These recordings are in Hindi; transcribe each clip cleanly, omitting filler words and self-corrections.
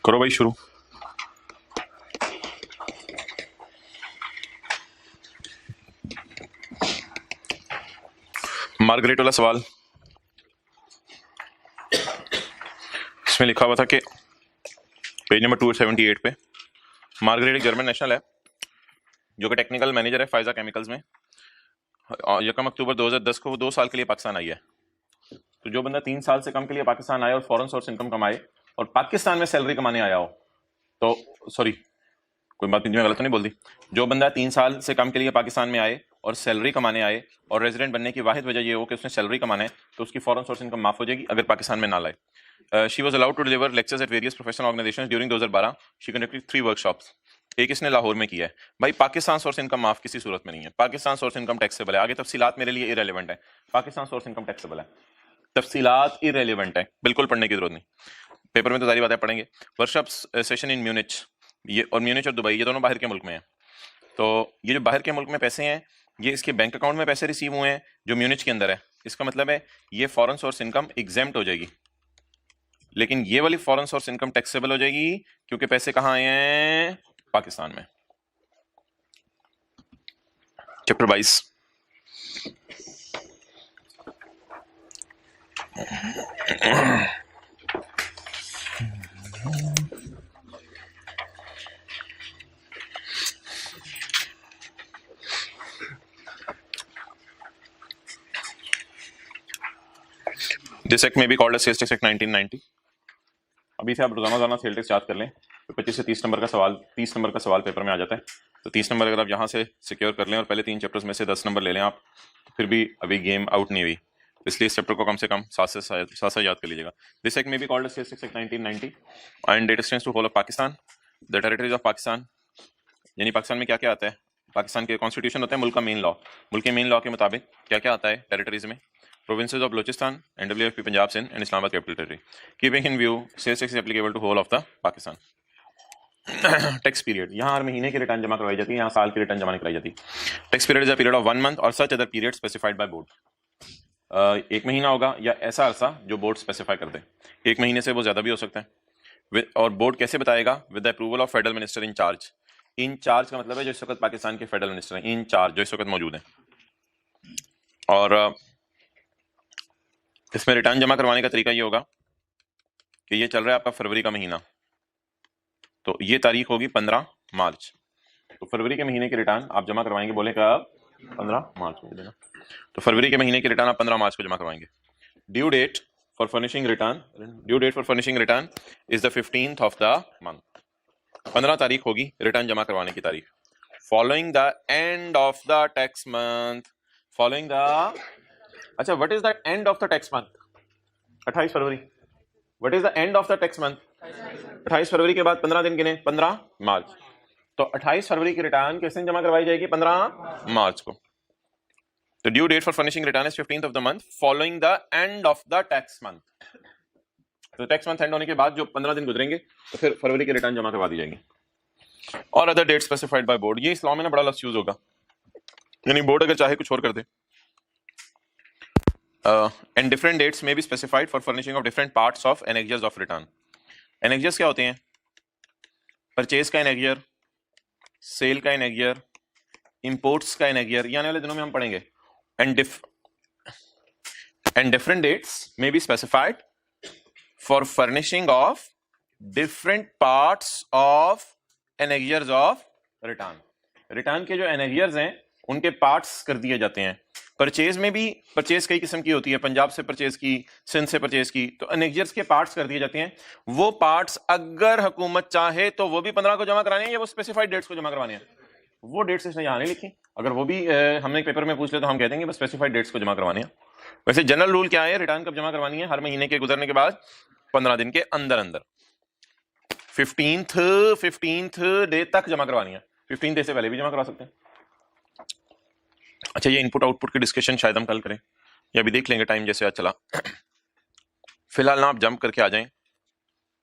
करो भाई शुरू। मार्गरेट वाला सवाल, इसमें लिखा हुआ था कि पेज नंबर 278 पे मार्गरेट एक जर्मन नेशनल है जो कि टेक्निकल मैनेजर है फाइजा केमिकल्स में। 1 अक्टूबर 2010 को वो 2 साल के लिए पाकिस्तान आई है। तो जो बंदा 3 साल से कम के लिए पाकिस्तान आया और फॉरेन सोर्स इनकम कमाए और पाकिस्तान में सैलरी कमाने आया हो, तो सॉरी कोई बात नहीं, गलत तो नहीं बोल दी। जो बंदा 3 साल से कम के लिए पाकिस्तान में आए और सैलरी कमाने आए और रेजिडेंट बनने की वाहिद वजह ये हो कि उसने सैलरी कमाना है, तो उसकी फॉरेन सोर्स इनकम माफ हो जाएगी अगर पाकिस्तान में ना लाए। She was allowed to deliver lectures at various professional organisations during 2012। She conducted 3 workshops. एक इसने लाहौर में किया है। भाई पाकिस्तान सोर्स इनकम माफ किसी सूरत में नहीं है। पाकिस्तान सोर्स इनकम टैक्सेबल है। आगे तफसीलात मेरे लिए इरेलीवेंट है। पाकिस्तान सोर्स इनकम टैक्सेबल है, तफसीलात इरेलीवेंट है, बिल्कुल पढ़ने की जरूरत नहीं। पेपर में तो सारी बातें पढ़ेंगे। वर्कशॉप सेशन इन म्यूनिच, ये और म्यूनिच और दुबई, ये दोनों बाहर के मुल्क में हैं। तो ये जो बाहर के मुल्क में पैसे हैं, ये इसके बैंक अकाउंट में पैसे रिसीव हुए हैं जो म्यूनिच के अंदर है। इसका मतलब है ये फॉरेन सोर्स इनकम एग्जेम्प्ट हो जाएगी, लेकिन ये वाली फॉरेन सोर्स इनकम टैक्सेबल हो जाएगी क्योंकि पैसे कहाँ आए हैं? पाकिस्तान में। चैप्टर 22 दिस एक्ट में भी कॉल्ड सेल्स टैक्स एक्ट 1990। अभी से आप रोजाना सेल टैक्स याद कर लें तो 25 से 30 नंबर का सवाल, 30 नंबर का सवाल पेपर में आ जाता है। तो 30 नंबर अगर आप यहाँ से सिक्योर कर लें और पहले 3 चैप्टर्स में से 10 नंबर ले लें आप, तो फिर भी अभी गेम आउट नहीं हुई। इसलिए इस चैप्टर को कम से कम 7 याद कर लीजिएगा। दिस एक्ट में भी called sales tax act 1990 and it extends to whole of Pakistan, the territories of Pakistan. यानी पाकिस्तान में क्या क्या आता है? पाकिस्तान के कॉन्स्टिट्यूशन होता है, मुल्क का मेन लॉ। मुल्क के मेन लॉ के मुताबिक क्या क्या आता है टेरिटरीज में? Provinces of Balochistan, NWFP Punjab Sindh and Islamabad Capital Territory. Keeping in view, sales tax is applicable to whole of the Pakistan. Tax period, यहाँ हर महीने की रिटर्न जमा करवाई जाती है, यहाँ साल की रिटर्न जमा नहीं कराई जाती। Tax period is a period of 1 month और such other period specified by board. 1 महीना होगा या ऐसा अरसा जो बोर्ड स्पेसिफाई कर दे। 1 महीने से वो ज्यादा भी हो सकता है। और बोर्ड कैसे बताएगा? With the approval of federal minister in charge. In charge का मतलब है जो इस वक्त पाकिस्तान के फेडरल मिनिस्टर हैं, इन चार्ज जो इस वक्त मौजूद हैं। और इसमें रिटर्न जमा करवाने का तरीका ये होगा कि ये चल रहा है आपका फरवरी का महीना, तो ये तारीख होगी 15 मार्च। तो फरवरी के महीने की रिटर्न आप जमा करवाएंगे, बोले कब? 15 मार्च को देना। तो फरवरी के महीने की रिटर्न आप 15 मार्च को जमा करवाएंगे। Due date for furnishing return is the 15th of the month. 15 तारीख होगी रिटर्न जमा करवाने की तारीख। Following the end of the tax month, following the, अच्छा what is the end of the tax month? 28 फरवरी। What is the end of the tax month? 28 फरवरी के बाद 15 दिन गिने, 15 मार्च। तो 28 फरवरी की रिटर्न किस दिन जमा करवाई जाएगी? 15 मार्च को। तो due date for furnishing return is 15th of the month following the end of the tax month. तो टैक्स मंथ एंड होने के बाद जो 15 दिन गुजरेंगे तो फिर फरवरी की रिटर्न जमा करवा दी जाएगी। और other date specified by board, ये इस लॉ में ना बड़ा लफ्ज यूज होगा, यानी बोर्ड अगर चाहे कुछ और कर दे। And different dates may be specified for furnishing of different parts of annexures of return. Annexures क्या होते हैं? परचेज का एनेक्जर, सेल का एनेक्जर, इंपोर्ट्स का एनेक्जर, ये आने वाले दिनों में हम पढ़ेंगे। And different dates may be specified for furnishing of different parts of annexures of return. Return के जो एनेक्जर्स हैं उनके पार्ट्स कर दिए जाते हैं। परचेज में भी परचेज कई किस्म की होती है, पंजाब से परचेज की, सिंध से परचेज की, तो एनेक्जर्स के पार्ट्स कर दिए जाते हैं। वो पार्ट्स अगर हुकूमत चाहे तो वो भी 15 को जमा कराने हैं या वो स्पेसिफाइड डेट्स को जमा करवाने हैं, वो डेट्स इसने यहाँ नहीं लिखी। अगर वो भी हमने पेपर में पूछ लिया तो हम कह देंगे बस स्पेसिफाइड डेट्स को जमा करवाने हैं। वैसे जनरल रूल क्या है? रिटर्न कब जमा करवानी है? हर महीने के गुजरने के बाद 15 दिन के अंदर अंदर 15th डे तक जमा करवानी है। 15 डे से पहले भी जमा करवा सकते हैं। अच्छा, ये इनपुट आउटपुट की डिस्कशन शायद हम कल करें या अभी देख लेंगे, टाइम जैसे आज चला। फिलहाल ना आप जंप करके आ जाएं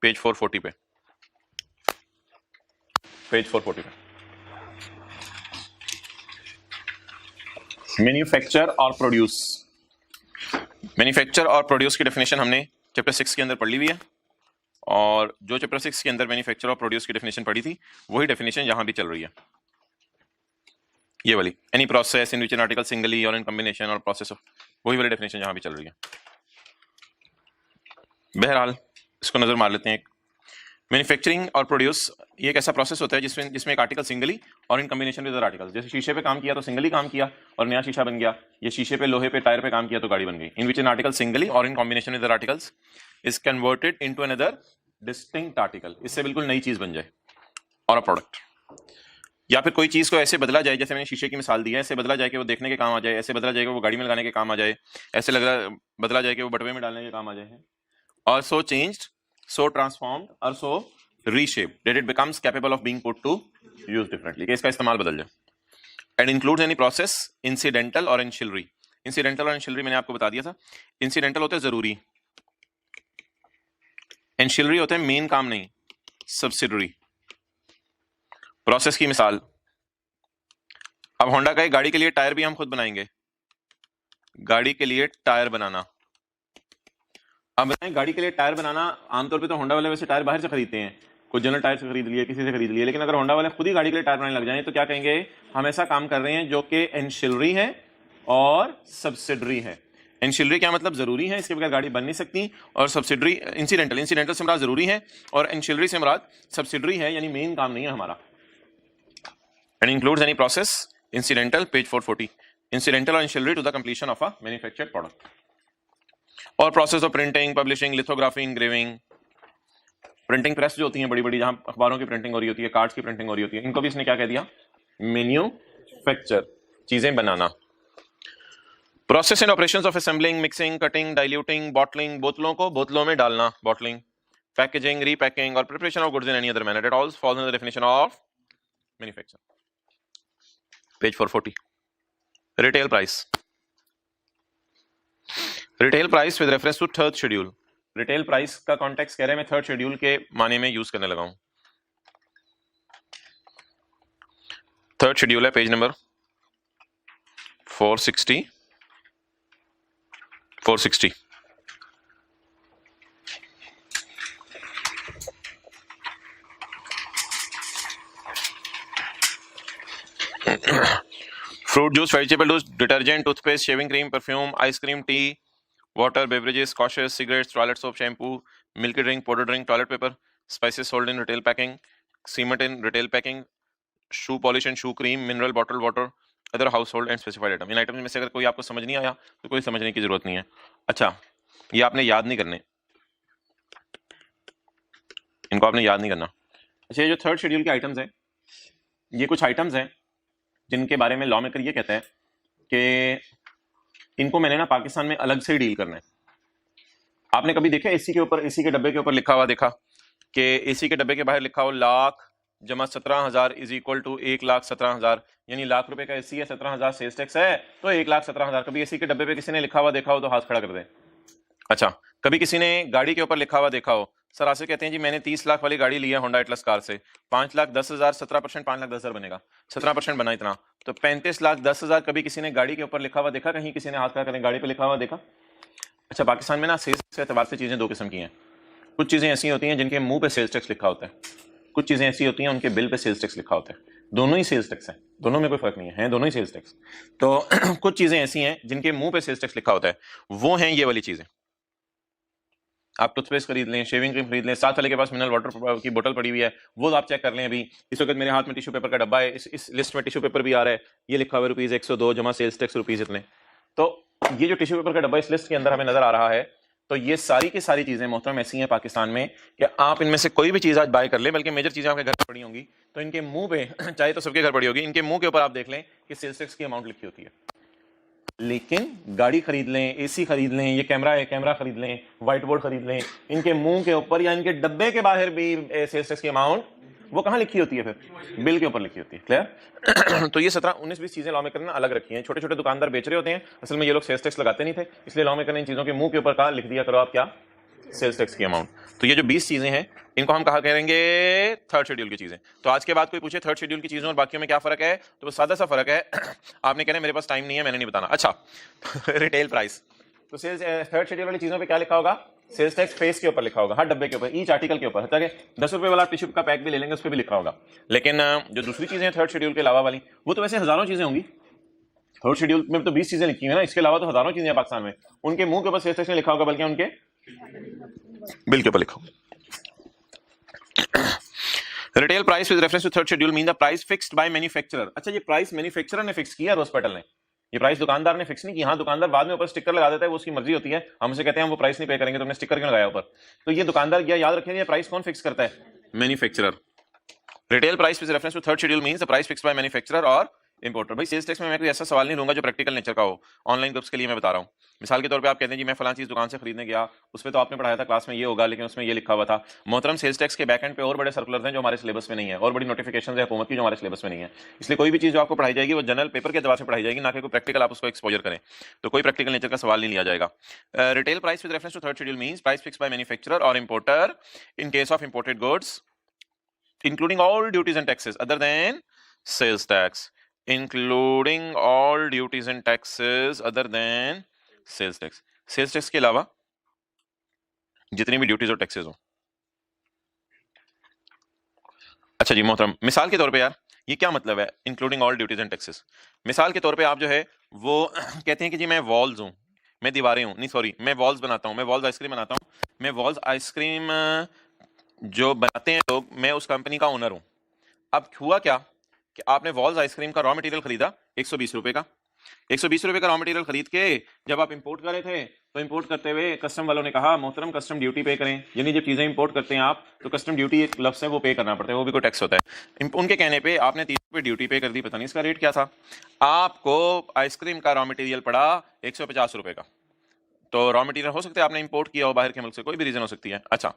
पेज 440 पे। पेज 440 पे मैन्युफैक्चर और प्रोड्यूस। मैन्युफैक्चर और प्रोड्यूस की डेफिनेशन हमने चैप्टर 6 के अंदर पढ़ ली हुई है। और जो चैप्टर 6 के अंदर मैन्युफैक्चर और प्रोड्यूस की डेफिनेशन पढ़ी थी वही डेफिनेशन यहाँ भी चल रही है, ये वाली। Any process in which an article singly और इन कॉम्बिनेशन और प्रोसेस ऑफ, वही वाली डेफिनेशन यहाँ भी चल रही है। बहरहाल इसको नजर मार लेते हैं। मैन्युफैक्चरिंग और प्रोड्यूस ये एक ऐसा प्रोसेस होता है जिसमें एक आर्टिकल सिंगली और in combination with other article, जैसे शीशे पे काम किया तो सिंगली काम किया और नया शीशा बन गया, ये शीशे पे, लोहे पे, टायर पे काम किया तो गाड़ी बन गई। इन विच एन आर्टिकल सिंगली और in combination with other articles is converted into another distinct article, इससे बिल्कुल नई चीज बन जाए और अ प्रोडक्ट। या फिर कोई चीज को ऐसे बदला जाए, जैसे मैंने शीशे की मिसाल दी है, ऐसे बदला जाए कि वो देखने के काम आ जाए, ऐसे बदला जाए कि वो गाड़ी में लगाने के काम आ जाए, ऐसे बदला जाए कि वो बटवे में डालने के काम आ जाए, और सो चेंज्ड, सो ट्रांसफॉर्म्ड और सो reshaped that it becomes capable of being put to use differently, कि इसका इस्तेमाल बदल जाए। And includes any process incidental और एंशिलरी। इंसिडेंटल और एंशिलरी मैंने आपको बता दिया था। इंसिडेंटल होते हैं जरूरी, एंशिलरी होते हैं मेन काम नहीं, सब्सिडरी। प्रोसेस की मिसाल, अब होंडा का एक गाड़ी के लिए टायर भी हम खुद बनाएंगे, गाड़ी के लिए टायर बनाना। अब बताएं, गाड़ी के लिए टायर बनाना, आमतौर पे तो होंडा वाले वैसे टायर बाहर से खरीदते हैं, कुछ जनरल टायर से खरीद लिए, किसी से खरीद लिए, लेकिन अगर होंडा वाले खुद ही गाड़ी के लिए टायर बनाने लग जाएं तो क्या कहेंगे, हम ऐसा काम कर रहे हैं जो कि एंशिलरी है और सब्सिडरी है। एंशिलरी क्या मतलब, जरूरी है, इसके बगैर गाड़ी बन नहीं सकती, और सब्सिडरी इंसिडेंटल, इंसिडेंटल से मुराद जरूरी है और एंशिलरी से मुराद सब्सिडरी है, यानी मेन काम नहीं है हमारा। And includes any process incidental, page 440, incidental और ancillary to the completion of a manufactured product. और process of printing, publishing, lithography, engraving. Printing press जो होती है बड़ी बड़ी, जहां अखबारों की प्रिंटिंग हो रही होती है, कार्ड्स की प्रिंटिंग हो रही होती है, इनको भी इसने क्या कह दिया, मैन्युफैक्चर, चीजें बनाना। Process and operations of assembling, mixing, cutting, diluting, bottling, बोतलों को बोतलों में डालना, बॉटलिंग, पैकेजिंग, रीपैकिंग और preparation of goods in any other manner, it all falls in the definition of manufacture. Page 440, retail price. Retail price with reference to third schedule. Retail price का कॉन्टेक्स्ट कह रहे हैं मैं थर्ड शेड्यूल के माने में यूज करने लगा हूं। थर्ड शेड्यूल है page number 460। Fruit juice, vegetable juice, detergent, toothpaste, shaving cream, perfume, ice cream, T, water, beverages, cautious, cigarettes, toilet soap, shampoo, milky drink, powder drink, toilet paper, spices sold in retail packing, cement in retail packing, shoe polish and shoe cream, mineral bottled water, other household and specified item। In items में से अगर कोई आपको समझ नहीं आया तो कोई समझने की जरूरत नहीं है। अच्छा, ये आपने याद नहीं करने, इनको आपने याद नहीं करना। अच्छा, ये जो थर्ड शेड्यूल के आइटम्स हैं, ये कुछ आइटम्स हैं जिनके बारे में लॉ मेकर ये कहता है कि इनको मैंने ना पाकिस्तान में अलग से डील करना है। आपने कभी देखा एसी के ऊपर, एसी के डब्बे के ऊपर लिखा हुआ देखा कि एसी के डब्बे के बाहर लिखा हो लाख जमा 17,000 इज इक्वल टू 1,17,000, यानी लाख रुपए का एसी है, 17,000 सेल्स टैक्स है, तो 1,17,000। कभी एसी के डब्बे पे किसी ने लिखा हुआ देखा हो तो हाथ खड़ा कर दे। अच्छा, कभी किसी ने गाड़ी के ऊपर लिखा हुआ देखा हो, सर आसे कहते हैं जी मैंने 30 लाख वाली गाड़ी ली है होंडा एटलस कार से, 5,10,000, 17%, 5,10,000 बनेगा, 17% बना इतना, तो 35,10,000। कभी किसी ने गाड़ी के ऊपर लिखा हुआ देखा, कहीं किसी ने हाथ खड़ा करें गाड़ी पे लिखा हुआ देखा? अच्छा, पाकिस्तान में ना सेल्स के एतबार से चीजें दो किस्म की हैं। कुछ चीजें ऐसी होती हैं जिनके मुंह पे सेल्स टैक्स लिखा होता है, कुछ चीजें ऐसी होती हैं उनके बिल पे सेल्स टैक्स लिखा होता है। दोनों ही सेल्स टैक्स है, दोनों में कोई फर्क नहीं है, दोनों ही सेल्स टैक्स। तो कुछ चीजें ऐसी हैं जिनके मुंह पे सेल्स टैक्स लिखा होता है, वो हैं ये वाली चीजें। आप टूथपेस्ट खरीद लें, शेविंग क्रीम खरीद लें, साथ वाले के पास मिनरल वाटर की बोतल पड़ी हुई है, वो आप चेक कर लें। अभी इस वक्त मेरे हाथ में टिश्यू पेपर का डब्बा है, इस लिस्ट में टिश्यू पेपर भी आ रहा है, ये लिखा हुआ है ₹102 जमा सेल्स टैक्स रुपीज इतने। तो ये जो टिश्यू पेपर का डब्बा इस लिस्ट के अंदर हमें नजर आ रहा है, तो ये सारी की सारी चीजें मोहतरम ऐसी हैं पाकिस्तान में कि आप इनमें से कोई भी चीज आज बाय कर लें, बल्कि मेजर चीजें आपके घर पड़ी होंगी, तो इनके मुंह पे चाहे तो सबके घर पड़ी होगी, इनके मुंह के ऊपर आप देख लें कि सेल्स टैक्स की अमाउंट लिखी होती है। लेकिन गाड़ी खरीद लें, एसी खरीद लें, ये कैमरा है, कैमरा खरीद लें, व्हाइट बोर्ड खरीद लें, इनके मुंह के ऊपर या इनके डब्बे के बाहर भी सेल्स टैक्स की अमाउंट वो कहां लिखी होती है, फिर बिल के ऊपर लिखी होती है। क्लियर? तो ये 17, 19, 20 चीजें लॉ मेकर ने अलग रखी हैं। छोटे छोटे दुकानदार बेच रहे होते हैं, असल में ये लोग सेल्स टैक्स लगाते नहीं थे, इसलिए लॉ मेकर ने इन चीजों के मुंह के ऊपर कहा लिख दिया करो आप क्या, सेल्स टैक्स की अमाउंट। तो ये जो 20 चीजें हैं इनको हम कहा करेंगे थर्ड शेड्यूल की चीजें। तो आज के बाद कोई पूछे थर्ड शेड्यूल की चीजों और बाकियों में क्या फर्क है, तो वो सादा सा फर्क है। आपने कहना मेरे पास टाइम नहीं है, मैंने नहीं बताना। अच्छा, रिटेल प्राइस, तो सेल्स थर्ड शेड्यूल वाली चीजों पे क्या लिखा होगा, सेल्स टैक्स फेस के ऊपर लिखा होगा, हर डब्बे के ऊपर, ईच आर्टिकल के ऊपर। ताकि 10 रुपए वाला टिश्यू का पैक भी ले लेंगे, उस पर भी लिखा होगा। लेकिन जो दूसरी चीजें हैं थर्ड शेड्यूल के अलावा वाली, वो तो वैसे हजारों चीजें होंगी। थर्ड शेड्यूल में तो 20 चीजें लिखी हुई है ना, इसके अलावा तो हजारों चीजें हैं पाकिस्तान में। उनके मुंह के ऊपर सेल्स टैक्स नहीं लिखा होगा, बल्कि उनके बिल के ऊपर लिखा होगा। Retail price with reference to third schedule mean the price fixed by manufacturer. अच्छा, ये प्राइस मैन्युफैक्चरर ने फिक्स किया, रोज पेटल ने, ये प्राइस दुकानदार ने फिक्स नहीं की। हाँ, दुकानदार बाद में ऊपर स्टिकर लगा देता है, वो उसकी मर्जी होती है, हम उसे कहते हैं हम वो प्राइस नहीं पे करेंगे, तुमने स्टिकर क्यों लगाया ऊपर। तो ये दुकानदार क्या याद रखेंगे, प्राइस कौन फिक्स करता है, manufacturer. Retail price with reference to third schedule means the price fixed by manufacturer और इंपोर्टर। भाई सेल्स टैक्स में मैं कोई ऐसा सवाल नहीं लूंगा जो प्रैक्टिकल नेचर का हो, ऑनलाइन ग्रुप्स के लिए मैं बता रहा हूँ। मिसाल के तौर पे आप कहते हैं जी मैं फलां चीज दुकान से खरीदने गया, उस पर तो आपने पढ़ाया था क्लास में ये होगा, लेकिन उसमें ये लिखा हुआ था। मोहतरम, सेल्स टैक्स के बैक एंड पे और बड़े सर्कुलर्स हैं जो हमारे सिलेबस में नहीं है, और बड़ी नोटिफिकेशन है हुकूमत की जो हमारे सिलेबस में नहीं है। इसलिए कोई भी चीज जो आपको पढ़ाई जाएगी वो जनरल पेपर के एतबार से पढ़ाई जाएगी, ना कि कोई प्रैक्टिकल आप उसको एक्सपोजर करें। तो कोई प्रैक्टिकल नेचर का सवाल नहीं लिया जाएगा। Retail price with reference to third schedule means price fixed by manufacturer और importer in case of imported goods including all duties and taxes other than sales tax, including all duties and taxes other than sales tax, sales tax के अलावा जितनी भी ड्यूटीज और टैक्सेस हो। अच्छा जी मोहतरम, मिसाल के तौर पे यार ये क्या मतलब है including all duties and taxes. मिसाल के तौर पे आप जो है वो कहते हैं कि जी मैं वॉल्स हूँ, मैं दीवारें हूँ, नहीं सॉरी मैं वॉल्स बनाता हूँ, मैं वॉल्स आइसक्रीम बनाता हूँ, मैं वॉल्स आइसक्रीम जो बनाते हैं लोग, मैं उस कंपनी का ओनर हूं। अब हुआ क्या कि आपने वॉल्स आइसक्रीम का रॉ मटेरियल खरीदा 120 रुपए का, 120 रुपए का रॉ मटेरियल खरीद के जब आप इंपोर्ट कर रहे थे, तो इंपोर्ट करते हुए कस्टम वालों ने कहा मोहतरम कस्टम ड्यूटी पे करें। यानी जब चीजें इंपोर्ट करते हैं आप, तो कस्टम ड्यूटी एक लफ्ज़ है वो पे करना पड़ता है, वो भी कोई टैक्स होता है। उनके कहने पे आपने 30 रुपए ड्यूटी पे कर दी, पता नहीं इसका रेट क्या था। आपको आइसक्रीम का रॉ मटेरियल पड़ा 150 रुपए का। तो रॉ मटेरियल हो सकता है आपने इंपोर्ट किया हो बाहर के मुल्क से, कोई भी रीजन हो सकती है। अच्छा,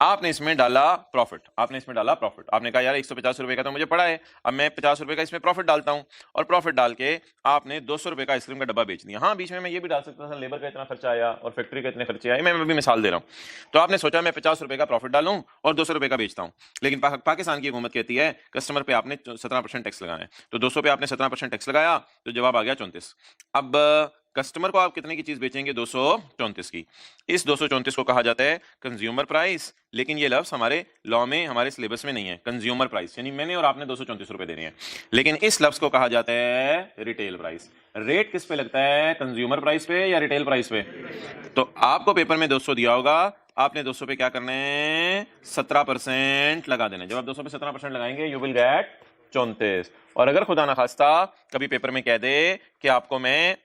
आपने इसमें डाला प्रॉफिट, आपने कहा यार 150 रुपए का तो मुझे पड़ा है, अब मैं 50 रुपए का इसमें प्रॉफिट डालता हूं, और प्रॉफिट डाल के आपने 200 रुपए का आइसक्रीम का डब्बा बेच दिया। हाँ, बीच में मैं ये भी डाल सकता था लेबर का इतना खर्चा आया और फैक्ट्री का इतने खर्चे आए, मैं अभी मिसाल दे रहा हूँ। तो आपने सोचा मैं 50 रुपए का प्रॉफिट डालूं और 200 रुपए का बेचता हूँ, लेकिन पाकिस्तान की हुकूमत कहती है कस्टमर पे आपने 17% टैक्स लगाना है। तो 200 पे आपने 17% टैक्स लगाया, तो जवाब आ गया 34। अब कस्टमर को आप कितने की चीज बेचेंगे, 234 की। इस 234 को कहा जाता है कंज्यूमर प्राइस, लेकिन ये लफ्ज हमारे लॉ में, हमारे सिलेबस में नहीं है। कंज्यूमर प्राइस यानी मैंने और आपने 234 रुपए देने हैं, लेकिन इस लफ्ज को कहा जाता है रिटेल प्राइस। रेट किस पे लगता है, कंज्यूमर प्राइस पे या रिटेल प्राइस पे। तो आपको पेपर में 200 दिया होगा, आपने 200 पे क्या करना है, 17% लगा देना। जब आप 200 पे 17% लगाएंगे यू विल गेट 34। और अगर खुदा ना खास्ता कभी पेपर में कह दे कि आपको मैं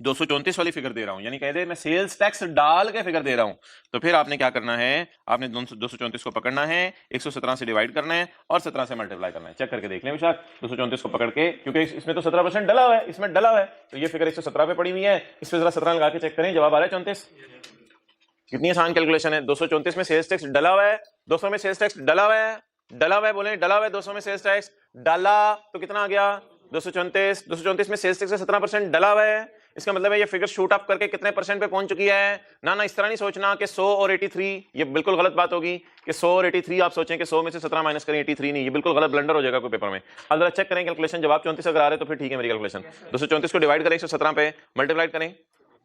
234 वाली फिगर दे रहा हूं, यानी कह दे मैं सेल्स टैक्स डाल के फिगर दे रहा हूं, तो फिर आपने क्या करना है, आपने 234 को पकड़ना है, 117 से डिवाइड करना है और 17 से मल्टीप्लाई करना है। चेक करके देख लें बेशक, 234 को पकड़ के, क्योंकि इसमें तो 17% डला हुआ है, इसमें डला हुआ है, तो ये फिगर 117 पे पड़ी हुई है, इस पे जरा 17 लगा के चेक करें, जवाब आ रहा है 34। कितनी आसान कैलकुलेशन है। 234 में सेल्स टैक्स डला हुआ है, 200 में सेल्स टैक्स डला हुआ है, डला हुआ है बोले, डला हुआ है 200 में सेल्स टैक्स डाला, तो कितना आ गया 234। 234 में सेल्स टैक्स से 17% डला हुआ है, इसका मतलब है ये फिगर शूट अप करके कितने परसेंट पे पहुंच चुकी है। ना इस तरह नहीं सोचना कि 100 और 83, ये बिल्कुल गलत बात होगी कि 100 और 83 आप सोचें कि 100 में से 17 माइनस करें 83 नहीं, ये बिल्कुल गलत ब्लंडर हो जाएगा कोई पेपर में। अगर चेक करें कैलकुलेशन, जवाब 34 अगर आ रहे तो फिर ठीक है मेरी कैलकुलेशन। 234 को डिवाइड करें 117 पे, मल्टीप्लाई करें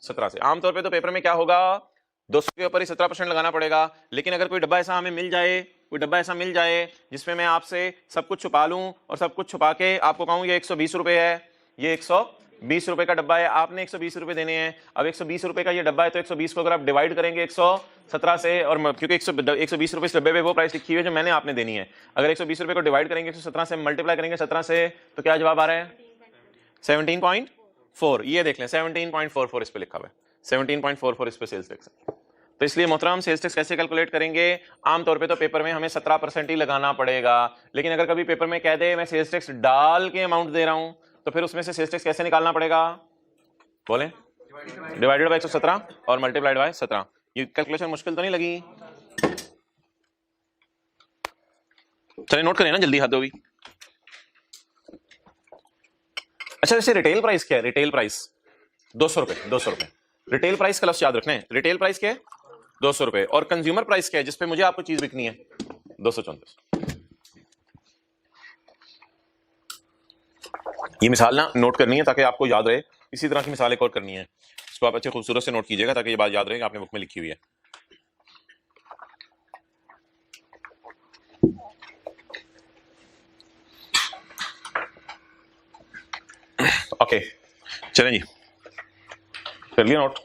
17 से। आमतौर पर तो पेपर में क्या होगा, 200 के ऊपर ही 17% लगाना पड़ेगा, लेकिन अगर कोई डब्बा ऐसा हमें मिल जाए, जिसमें मैं आपसे सब कुछ छुपा लूं और सब कुछ छुपा के आपको कहूं ये 120 रुपए है, ये 120 रुपए का डब्बा है, आपने 120 रुपए देने हैं। अब 120 रुपए का ये डब्बा है, तो 120 को अगर आप डिवाइड करेंगे 117 से, और क्योंकि 120 रुपए इस डब्बे पे वो प्राइस लिखी हुई है जो मैंने आपने देनी है, अगर 120 रुपए को डिवाइड करेंगे 117 से, मल्टीप्लाई करेंगे 17 से, तो क्या जवाब आ रहा है 17.4। ये देख लें 17.44 इस पे लिखा हुआ है, 17.44 इस पे सेल्स टैक्स है। तो इसलिए मोहतरम सेल्स टैक्स कैसे कैलकुलेट करेंगे, आमतौर पे तो पेपर में हमें 17% ही लगाना पड़ेगा, लेकिन अगर कभी पेपर में कह दे मैं सेल्स टैक्स डाल के अमाउंट दे रहा हूं, तो फिर उसमें से सेल्स टैक्स कैसे निकालना पड़ेगा, बोलें, डिवाइडेड बाय 117 और मल्टीप्लाइड बाय 17। ये कैलकुलेशन मुश्किल तो नहीं लगी, चलिए नोट करें ना जल्दी, हद होगी। अच्छा, जैसे रिटेल प्राइस क्या है, रिटेल प्राइस 200 रुपए, रिटेल प्राइस का लफ्ज याद रखना है, रिटेल प्राइस क्या है 200 रुपए, और कंज्यूमर प्राइस क्या है जिसपे मुझे आपको चीज बिकनी है 234। ये मिसाल ना नोट करनी है ताकि आपको याद रहे, इसी तरह की मिसाल एक और करनी है, इसको आप अच्छे खूबसूरत से नोट कीजिएगा ताकि ये बात याद रहे कि आपने बुक में लिखी हुई है। ओके चलें जी, कर लिया नोट।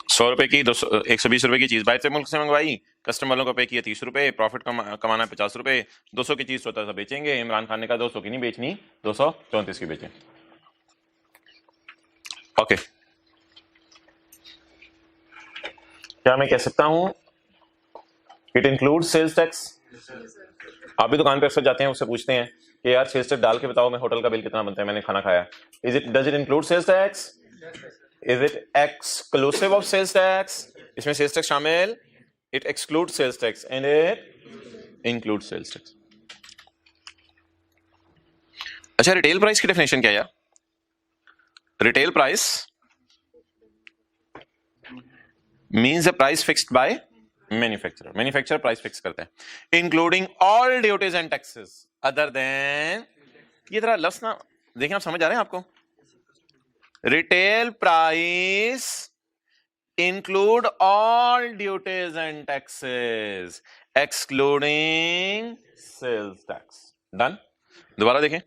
₹100 की 120 रुपए की चीज बाहर से मुल्क से मंगवाई, कस्टमर वालों को पे किया 30 रुपए, प्रॉफिट कमाना है 50 रुपए, 200 की चीज स्वतः बेचेंगे। इमरान खान ने कहा 200 की नहीं बेचनी, 234 की बेचें। ओके, क्या मैं कह सकता हूं इट इंक्लूड सेल्स टैक्स? आप भी दुकान पे अक्सर जाते हैं, उससे पूछते हैं कि यार सेल्स टैक्स डाल के बताओ मैं होटल का बिल कितना बनता है, मैंने खाना खाया। Does it include sales tax? Is it exclusive of sales tax? इसमें सेल्स टैक्स शामिल? It exclude sales tax and it include sales tax. अच्छा, रिटेल प्राइस की डेफिनेशन क्या है यार? Retail price means the price fixed by manufacturer. Manufacturer price fix करता है including all duties and taxes other than, ये तरह लफ्ज ना देखें, आप समझ आ रहे हैं आपको? Retail price include all duties and taxes excluding sales tax. Done? दोबारा देखें,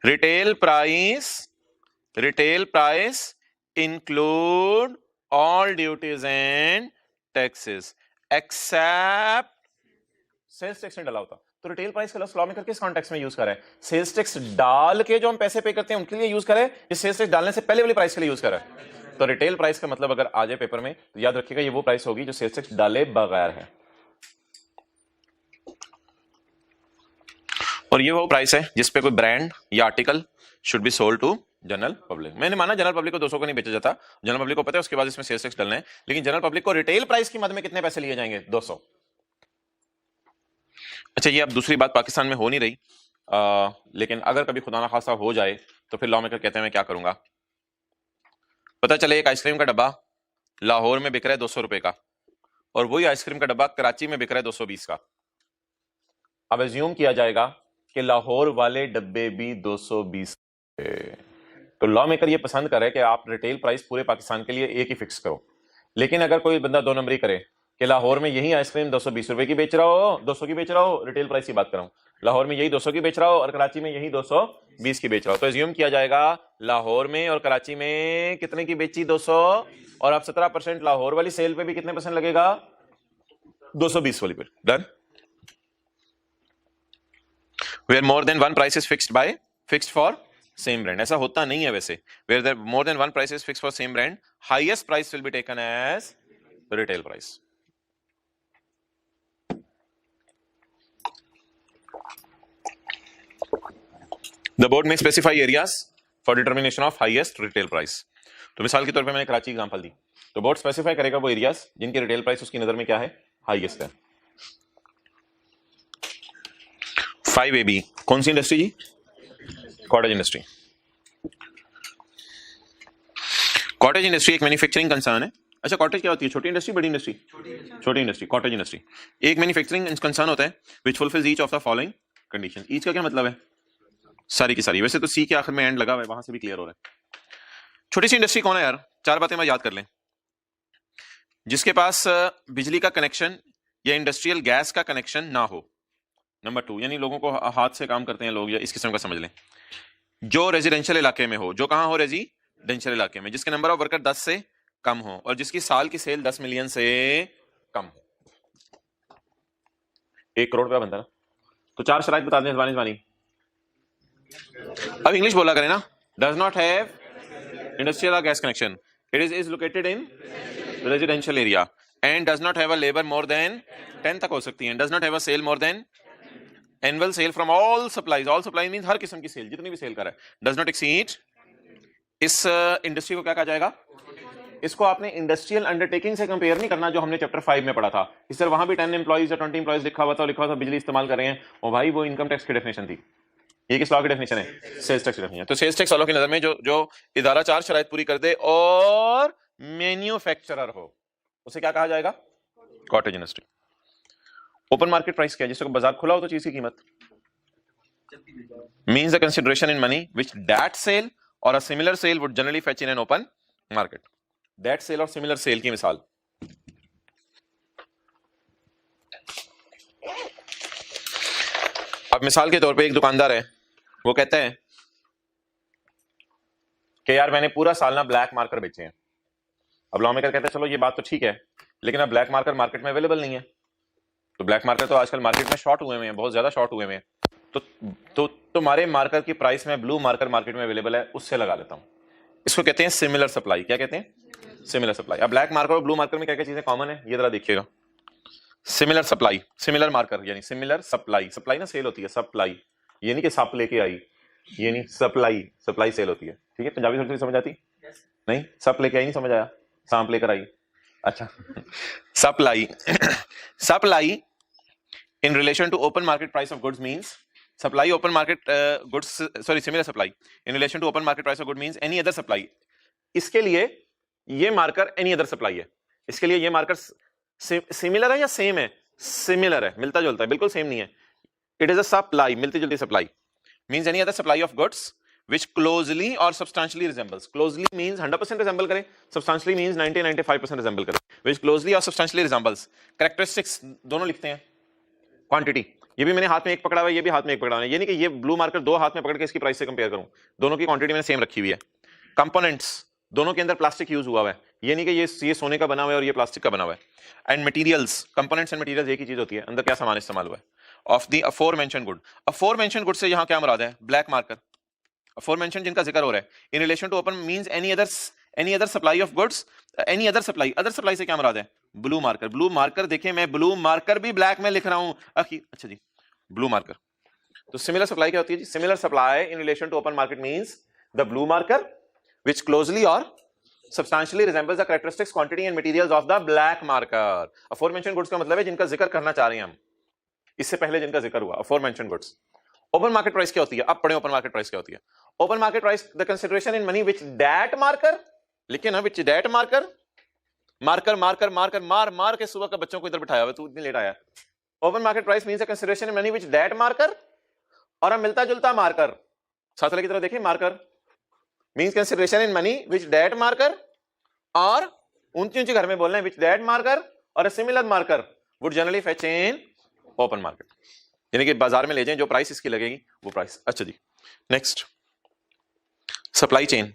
retail price include all duties and taxes except sales tax नहीं डाला होता तो रिटेल प्राइस का लॉ मेकर किस कॉन्टेक्स्ट में यूज कर रहा है? सेल्स टैक्स डाल के जो हम पैसे पे करते हैं उनके लिए यूज करे या सेल्स टैक्स डालने से पहले वाली प्राइस के लिए यूज कर रहा है? तो रिटेल प्राइस का मतलब अगर आ जाए पेपर में तो याद रखिएगा ये वो प्राइस होगी जो सेल्स टैक्स डाले बगैर है, और ये वो प्राइस है जिसपे कोई ब्रांड या article should be sold to general public. मैंने माना जनरल पब्लिक को 200 का नहीं बेचा जाता, जनरल पब्लिक को पता है उसके बाद इसमें सेल्स टैक्स डालना है, लेकिन जनरल पब्लिक को रिटेल प्राइस की मद में कितने पैसे लिए जाएंगे? 200। अच्छा, ये अब दूसरी बात पाकिस्तान में हो नहीं रही, लेकिन अगर कभी खुदा ना खासा हो जाए तो फिर लॉ मेकर कहते हैं मैं क्या करूंगा? पता चले एक आइसक्रीम का डब्बा लाहौर में बिक रहा है 200 रुपए का और वही आइसक्रीम का डब्बा कराची में बिक रहा है 220 का। अब एज्यूम किया जाएगा कि लाहौर वाले डब्बे भी 220, तो लॉ मेकर ये पसंद करे कि आप रिटेल प्राइस पूरे पाकिस्तान के लिए एक ही फिक्स करो। लेकिन अगर कोई बंदा दो नंबरी करे कि लाहौर में यही आइसक्रीम 220 रुपए की बेच रहा हो, 200 की बेच रहा हो, रिटेल प्राइस की बात कर रहा हूं, लाहौर में यही 200 की बेच रहा हो और कराची में यही 220 की बेच रहा हो, तो एज्यूम किया जाएगा लाहौर में और कराची में कितने की बेची? 200, और आप 17% लाहौर वाली सेल पे भी कितने परसेंट लगेगा? 220 वाली पे। Done? Where more than one price is fixed for same brand. ऐसा होता नहीं है वैसे, where there more than one price is fixed for same brand, highest price will be taken as retail price. The board में specify areas for determination of highest retail price. तो मिसाल के तौर पे मैंने कराची एग्जांपल दी, तो बोर्ड स्पेसिफाई करेगा वो एरियाज जिनकी रिटेल प्राइस उसकी नजर में क्या है? हाईएस्ट है। 5AB कौन सी इंडस्ट्री जी? Cottage industry. कॉटेज इंडस्ट्री एक मैन्युफैक्चरिंग कंसर्न है। अच्छा, कॉटेज क्या होती है? छोटी इंडस्ट्री, बड़ी इंडस्ट्री? छोटी इंडस्ट्री, कॉटेज इंडस्ट्री एक मैन्युफैक्चरिंग कंसर्न होता है which fulfils each of the following condition. Each का क्या मतलब है? सारी की सारी। वैसे तो सी के आखिर में एंड लगा हुआ है, वहां से भी क्लियर हो रहा है। छोटी सी इंडस्ट्री कौन है यार? चार बातें मैं याद कर लें। जिसके पास बिजली का कनेक्शन या इंडस्ट्रियल गैस का कनेक्शन ना हो। नंबर 2, यानी लोगों को हाथ से काम करते हैं लोग, या इस किस्म का समझ लें। जो रेजिडेंशियल इलाके में हो, जो कहां हो? रेजिडेंशियल इलाके में, जिसके नंबर ऑफ वर्कर 10 से कम हो और जिसकी साल की सेल 10 मिलियन से कम हो। 1 करोड़ रुपया बनता ना, तो 4 शराइत बता दें जबानी। अब इंग्लिश बोला करें ना। Does not have industrial gas connection, it is located in residential area and does not have a labour more than 10 तक हो सकती है, does not have a sale more than annual sale from all supplies. All supply means हर किस्म की सेल, जितनी भी सेल कर रहा है। डज नॉट एक्सीड, इस इंडस्ट्री को क्या कहा जाएगा? इसको आपने इंडस्ट्रियल अंडरटेकिंग से कंपेयर नहीं करना जो हमने चैप्टर 5 में पढ़ा था। इस तरह वहां भी 10 एम्प्लॉइज या 20 एम्प्लॉइज लिखा हुआ था बिजली इस्तेमाल कर रहे हैं, और भाई वो इनकम टैक्स की डेफिनेशन थी। ये किस लॉ की डेफिनेशन है? सेल्स टैक्स की डेफिनेशन। तो सेल्स टैक्स वालों की नजर में जो इदारा 4 शराइत पूरी कर दे और मैन्युफैक्चरर हो, उसे क्या कहा जाएगा? Cottage industry. Open market price क्या है? जिसको बाजार खुला हो तो चीज की कीमत means the consideration in money which that sale और a similar sale would generally fetch in an open market. That sale और सिमिलर सेल की मिसाल, अब मिसाल के तौर पे एक दुकानदार है, वो कहता है कि यार मैंने पूरा साल ना ब्लैक मार्कर बेचे हैं। अब लॉ मेकर कहते हैं चलो ये बात तो ठीक है, लेकिन अब ब्लैक मार्कर मार्केट में अवेलेबल नहीं है, तो ब्लैक मार्कर तो आजकल मार्केट में शॉर्ट हुए हैं, बहुत ज्यादा शॉर्ट हुए हैं, तो तुम्हारे मार्कर की प्राइस में ब्लू मार्कर मार्केट में अवेलेबल है, उससे लगा लेता हूं। इसको कहते हैं सिमिलर सप्लाई। क्या कहते हैं? Similar supply. अब ब्लैक मार्कर और ब्लू मार्कर में क्या क्या चीजें कॉमन है, ये जरा देखिएगा। सिमिलर सप्लाई, सिमिलर मार्कर यानी सिमिलर सप्लाई। सप्लाई ना सेल होती है, सप्लाई, ये नहीं कि सप लेके आई, ये नहीं, सप्लाई, सप्लाई सेल होती है, ठीक है। पंजाबी थोड़ी समझ आती? नहीं, सप लेके आई नहीं समझ आया, सांप लेकर आई, अच्छा। Supply, supply in relation to open market price of goods means supply open market goods, sorry, similar supply in relation to open market price of good means any other supply। इसके लिए ये मार्कर any other supply है, इसके लिए ये मार्कर सिमिलर है या सेम है? सिमिलर है, मिलता जुलता है, बिल्कुल सेम नहीं है। इट इज अ सप्लाई, मिलती जुलती supply. Means any other supply of goods which closely or substantially resembles। closely means 100% resemble करे, substantially means 90-95% resemble करे। which closely or substantially resembles। characteristics दोनों लिखते हैं। क्वांटिटी, ये भी मैंने हाथ में एक पकड़ा हुआ है, ये भी हाथ में एक पकड़ा हुआ है, ये नहीं कि ये ब्लू मार्कर दो हाथ में पकड़ के इसकी प्राइस से कंपेयर करूं, दोनों की क्वांटिटी मैंने सेम रखी हुई है। कंपोनेंट्स, दोनों के अंदर प्लास्टिक यूज हुआ है, ये नहीं कि ये सोने का बना हुआ है और ये प्लास्टिक का बना हुआ है। And materials, components and materials एक ही चीज होती है, अंदर क्या सामान इस्तेमाल हुआ है। ऑफ द अफोरमेंशन गुड, अफोरमेंशन गुड से यहाँ क्या मुराद है? Black marker. अफोरमेंशन जिनका जिक्र हो रहा है in relation to open means any other supply of goods, any other supply, other supply से क्या मुराद है? Blue marker. ब्लू मार्कर देखें, मैं ब्लू मार्कर भी ब्लैक में लिख रहा हूं, अच्छा जी, ब्लू मार्कर। तो सिमिलर सप्लाई क्या होती है जी? Similar supply in relation to open market means the blue marker which closely और substantially resembles the characteristics, quantity and materials of the black marker। aforementioned goods का मतलब है जिनका जिक्र करना चाह रहे हैं हम, इससे पहले जिनका जिक्र हुआ, aforementioned goods। Open market price क्या होती है? अब पढ़े ओपन मार्केट प्राइस क्या होती है। Open market price the consideration in money which that marker, लिखे ना, which that marker, marker marker marker मार मार के सुबह का बच्चों को इधर बिठाया हुआ, तू इतनी लेट आया। Open market price means the consideration in money which that marker, और हम मिलता जुलता मार्कर, साथ वाले की तरह देखिए, marker means consideration in money which that marker, और ऊंची ऊंची घर में बोलना है व्हिच दैट मार्कर और similar marker would generally fetch in open market, यानी कि बाजार में ले जाएं, जो प्राइस इसकी लगेगी वो प्राइस। अच्छा जी, next supply chain.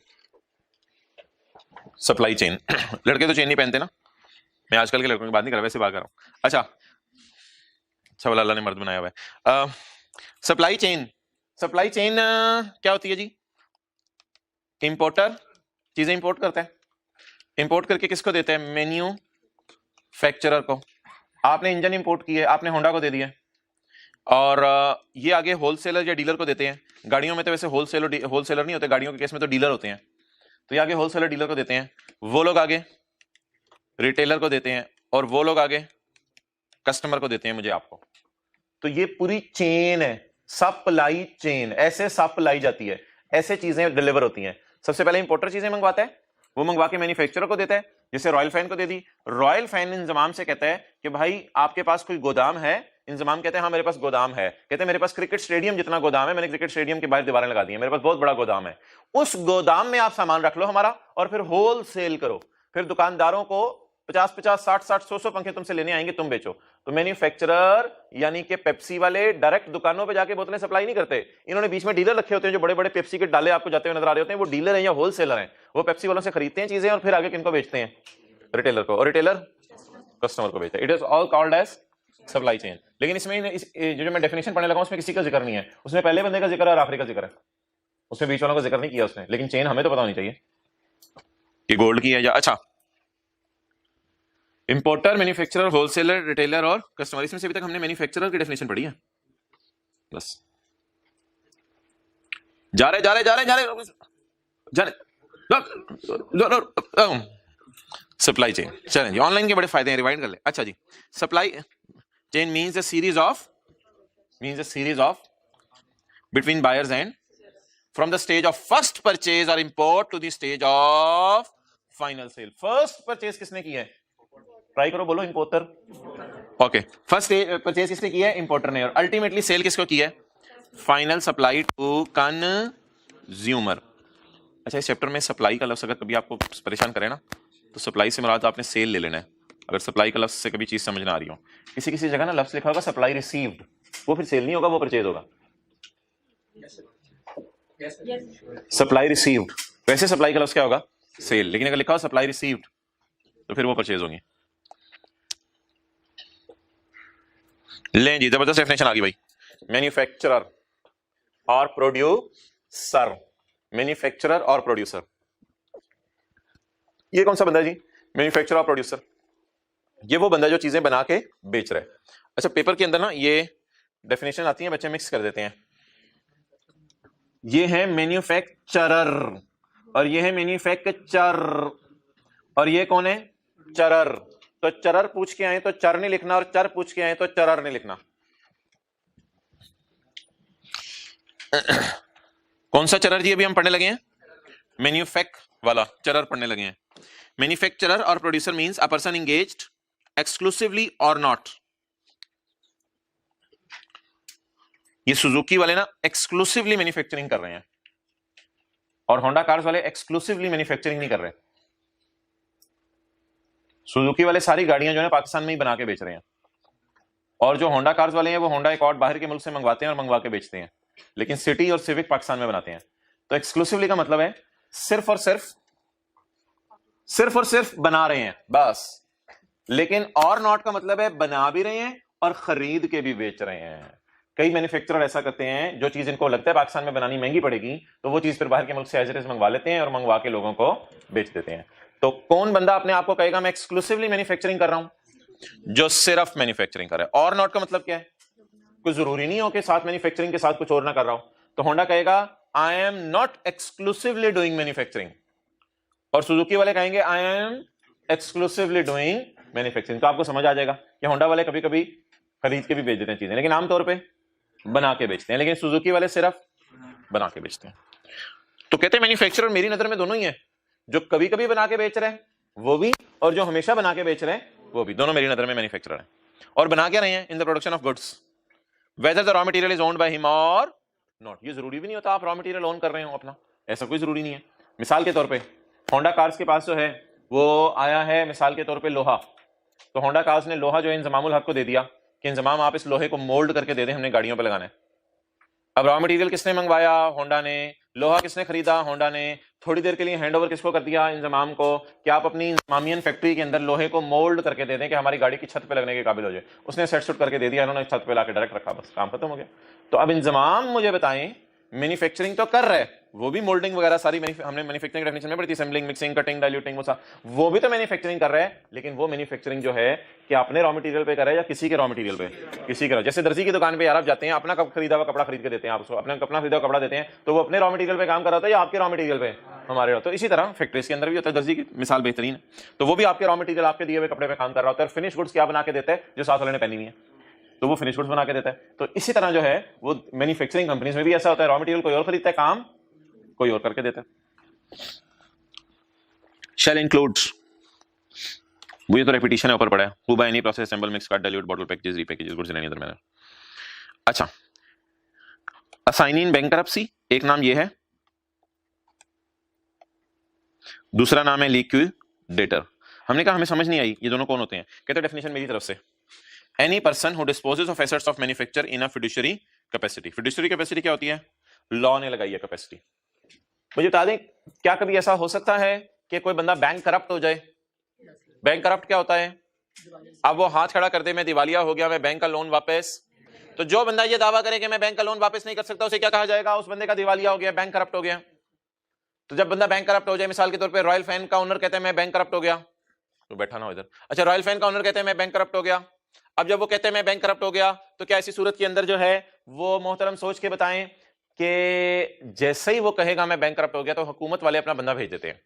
Supply chain, लड़के तो चेन नहीं पहनते ना, मैं आजकल के लड़कों की बात नहीं कर रहा, वैसे बात कर रहा हूं। अच्छा वाला अल्लाह ने मर्द बनाया हुआ है। सप्लाई चेन, सप्लाई चेन क्या होती है जी? इंपोर्टर चीजें इंपोर्ट करता है, इंपोर्ट करके किसको देता है? मैन्युफैक्चरर को। आपने इंजन इंपोर्ट किए, आपने होंडा को दे दिया, और ये आगे होलसेलर या डीलर को देते हैं। गाड़ियों में तो वैसे होलसेलर नहीं होते, गाड़ियों के केस में तो डीलर होते हैं, तो ये आगे होलसेलर डीलर को देते हैं, वो लोग आगे रिटेलर को देते हैं, और वो लोग आगे कस्टमर को देते हैं, मुझे आपको। तो ये पूरी चेन है, सप्लाई चेन। ऐसे सप्लाई जाती है, ऐसे चीजें डिलीवर होती हैं। सबसे पहले इंपोर्टर चीजें मंगवाता है, वो मंगवा के मैन्युफैक्चरर को देता है, जैसे रॉयल फैन को दे दी। रॉयल फैन इंजमाम से कहता है कि भाई आपके पास कोई गोदाम है? इंजमाम कहते हैं हाँ मेरे पास गोदाम है। कहते हैं मेरे पास क्रिकेट स्टेडियम जितना गोदाम है, मैंने क्रिकेट स्टेडियम के बाहर दीवारें लगा दी हैं, मेरे पास बहुत बड़ा गोदाम है। उस गोदाम में आप सामान रख लो हमारा, और फिर होल सेल करो। फिर दुकानदारों को 50-50, 60-60, 100-100 पंखे तुमसे लेने आएंगे, तुम बेचो। तो मैन्युफैक्चरर यानी कि पेप्सी वाले डायरेक्ट दुकानों पे जाके बोतलें सप्लाई नहीं करते, इन्होंने बीच में डीलर रखे होते हैं, जो बड़े बड़े पेप्सी के डाले आपको जाते हुए नजर आ रहे होते हैं, वो डीलर हैं या होलसेलर हैं। वो पेप्सी वालों से खरीदते हैं चीजें और फिर आगे किनको बेचते हैं? रिटेलर को, और रिटेलर कस्टमर को बेचता है। It is all called as supply chain. लेकिन इसमें जो मैं डेफिनेशन पढ़ने लगा हूं, उसमें किसी का जिक्र नहीं है, उसमें पहले बंदे का जिक्र है और आखिरी का जिक्र है, उसमें बीच वालों का जिक्र नहीं किया उसने। लेकिन चेन हमें तो पता होनी चाहिए कि गोल्ड की है या। अच्छा, इंपोर्टर, मैन्युफैक्चरर, होलसेलर, रिटेलर और कस्टमर। इसमें से अभी तक हमने मैन्युफैक्चरर की डेफिनेशन पढ़ी है बस। जा रहे सप्लाई चेन। चलें जी, ऑनलाइन के बड़े फायदे हैं, रिवाइंड कर ले। अच्छा जी, supply chain means a series of between buyers and from the stage of first purchase और import to the stage of final sale. First purchase किसने की है? ट्राई करो, बोलो इंपोर्टर। ओके, फर्स्ट परचेज किसने की है? इंपोर्टर ने। और अल्टीमेटली सेल किसको की है? Final supply to consumer. अच्छा, इस चैप्टर में सप्लाई का लफ्ज अगर कभी आपको परेशान करे ना, तो सप्लाई से मुराद आपने सेल ले लेना है। अगर सप्लाई का लफ्ज से कभी चीज समझ ना आ रही हो, किसी किसी जगह ना लफ्ज लिखा होगा सप्लाई रिसीव्ड, वो फिर सेल नहीं होगा, वो परचेज होगा। सप्लाई रिसीव्ड, वैसे सप्लाई का लफ्ज क्या होगा? सेल। लेकिन अगर लिखा हो सप्लाई रिसीव्ड तो फिर वो परचेज होंगे। लें जी, जबरदस्त डेफिनेशन आ गई भाई। मैन्युफैक्चरर और प्रोड्यूसर, मैन्युफैक्चरर और प्रोड्यूसर, ये कौन सा बंदा है जी? मैन्युफैक्चरर और प्रोड्यूसर, ये वो बंदा जो चीजें बना के बेच रहा है। अच्छा, पेपर के अंदर ना ये डेफिनेशन आती है, बच्चे मिक्स कर देते हैं। ये है मैन्युफैक्चरर और ये है मैन्युफैक्चर, और ये कौन है? चरर। तो चरर पूछ के आए तो चर नहीं लिखना, और चर पूछ के आए तो चरर नहीं लिखना। कौन सा चरर जी अभी हम पढ़ने लगे हैं? मैन्युफैक्ट वाला चरर पढ़ने लगे हैं। मैन्युफैक्चरर और producer means a person engaged exclusively और नॉट। ये सुजुकी वाले ना एक्सक्लूसिवली मैन्युफैक्चरिंग कर रहे हैं, और होंडा कार्स वाले एक्सक्लूसिवली मैन्युफैक्चरिंग नहीं कर रहे। सुजुकी वाले सारी गाड़ियां जो है पाकिस्तान में ही बना के बेच रहे हैं, और जो होंडा कार्स वाले हैं वो होंडा एकॉर्ड बाहर के मुल्क से मंगवाते हैं और मंगवा के बेचते हैं, लेकिन सिटी और सिविक पाकिस्तान में बनाते हैं। तो एक्सक्लूसिवली का मतलब है सिर्फ और सिर्फ बना रहे हैं बस। लेकिन और नॉट का मतलब है बना भी रहे हैं और खरीद के भी बेच रहे हैं। कई मैन्युफैक्चरर ऐसा करते हैं, जो चीज इनको लगता है पाकिस्तान में बनानी महंगी पड़ेगी तो वो चीज फिर बाहर के मुल्क से एज इट इज मंगवा लेते हैं और मंगवा के लोगों को बेच देते हैं। तो कौन बंदा अपने आप को कहेगा मैं एक्सक्लूसिवली मैन्युफैक्चरिंग कर रहा हूं? जो सिर्फ मैन्युफैक्चरिंग कर रहा है। और नॉट का मतलब क्या है? कुछ जरूरी नहीं हो कि साथ मैन्युफैक्चरिंग के साथ कुछ और ना कर रहा हूं। तो होंडा कहेगा I am not exclusively doing manufacturing, और सुजुकी वाले कहेंगे I am exclusively doing manufacturing. तो आपको समझ आ जाएगा कि होंडा वाले कभी कभी खरीद के भी बेच देते हैं चीजें, लेकिन आमतौर पर बना के बेचते हैं। लेकिन सुजुकी वाले सिर्फ बना के बेचते हैं। तो कहते हैं मैन्युफैक्चरर मेरी नजर में दोनों ही है, जो कभी कभी बना के बेच रहे हैं वो भी, और जो हमेशा बना के बेच रहे हैं वो भी, दोनों मेरी नजर में मैन्युफैक्चरर है। और बना क्या रहे हैं? In the production of goods whether the raw material is owned by him और नॉट। ये जरूरी भी नहीं होता आप रॉ मटेरियल ओन कर रहे हो अपना, ऐसा कोई जरूरी नहीं है। मिसाल के तौर पे होंडा कार्स के पास जो है वो आया है मिसाल के तौर पे लोहा, तो होंडा कार्स ने लोहा जो है इंजमामुल हक को दे दिया कि इंजमाम आप इस लोहे को मोल्ड करके दे दें, हमने गाड़ियों पे लगाना है। अब रॉ मटेरियल किसने मंगवाया? होंडा ने। लोहा किसने खरीदा? होंडा ने। थोड़ी देर के लिए हैंड ओवर किसको कर दिया? इंजमाम को, कि आप अपनी इंजमामियन फैक्ट्री के अंदर लोहे को मोल्ड करके दे दें कि हमारी गाड़ी की छत पे लगने के काबिल हो जाए। उसने सेट सुट करके दे दिया, इन्होंने छत पे लाके डायरेक्ट रखा, बस काम खत्म हो गया। तो अब इंजमाम मुझे बताएं, मैन्युफैक्चरिंग तो कर रहा है, वो भी मोल्डिंग वगैरह सारी हमने मैन्युफैक्चरिंग डेफिनेशन में पढ़ी थी, असेंबलिंग, मिक्सिंग, कटिंग, डाइल्यूटिंग, वो भी तो मैन्युफैक्चरिंग कर रहा है। लेकिन वो मैन्युफैक्चरिंग जो है कि अपने रॉ मटेरियल पे कर रहा है या किसी के रॉ मटेरियल पे? किसी के। जैसे दर्जी की दुकान पे यार आप जाते हैं, अपना खरीदा हुआ कपड़ा खरीद के देते हैं, आप उसको अपना खरीदा हुआ कपड़ा देते हैं, तो वो अपने रॉ मटेरियल पे काम कर रहा था या आपके रॉ मटेरियल पे? हमारे। तो इसी तरह फैक्ट्रीज के अंदर भी होता है, दर्जी की मिसाल बेहतरीन है, तो वो भी आपके रॉ मटेरियल आपके दिए हुए कपड़े पे काम कर रहा होता है। फिनिश गुड्स क्या बना के देता है? जो साथ वाले ने पहनी हुई है, तो वो फिनिश गुड्स बना के देता है। तो इसी तरह जो है वो मैन्युफैक्चरिंग कंपनीज में भी ऐसा होता है, रॉ मटेरियल कोई और खरीदता है, काम कोई और करके देता है। शैल इंक्लूड्स, वो ये तो रेपिटेशन है, ऊपर पड़ा है। Who by any process assemble mix cut dilute bottle packages repackages goods in any other manner. अच्छा, असाइनी इन बैंकरप्सी एक नाम ये है, दूसरा नाम है लिक्विडेटर। हमने कहा हमें समझ नहीं आई ये दोनों कौन होते हैं। कहते डेफिनेशन मेरी तरफ से, any person who dispossess of assets of manufacture in a fiduciary capacity. Fiduciary capacity क्या होती है? लॉ ने लगाई है कैपेसिटी। मुझे बता दें, क्या कभी ऐसा हो सकता है कि कोई बंदा बैंक करप्ट हो जाए? बैंक करप्ट क्या होता है? अब वो हाथ खड़ा कर दे मैं दिवालिया हो गया, मैं बैंक का लोन वापस। तो जो बंदा ये दावा करे कि मैं बैंक का लोन वापस नहीं कर सकता, उसे क्या कहा जाएगा? उस बंदे का दिवालिया हो गया, बैंक करप्ट हो गया। तो जब बंदा बैंक करप्ट हो जाए, मिसाल के तौर पे रॉयल फैन का ओनर कहता है मैं बैंक करप्ट हो गया, तो बैठा ना हो इधर। अच्छा, रॉयल फैन का ओनर कहते हैं मैं बैंक करप्ट हो गया। अब जब वो कहते हैं मैं बैंक करप्ट हो गया, तो क्या ऐसी सूरत के अंदर जो है वो मोहतरम सोच के बताएं कि जैसे ही वो कहेगा मैं बैंक करप्ट हो गया, तो हुकूमत वाले अपना बंदा भेज देते हैं।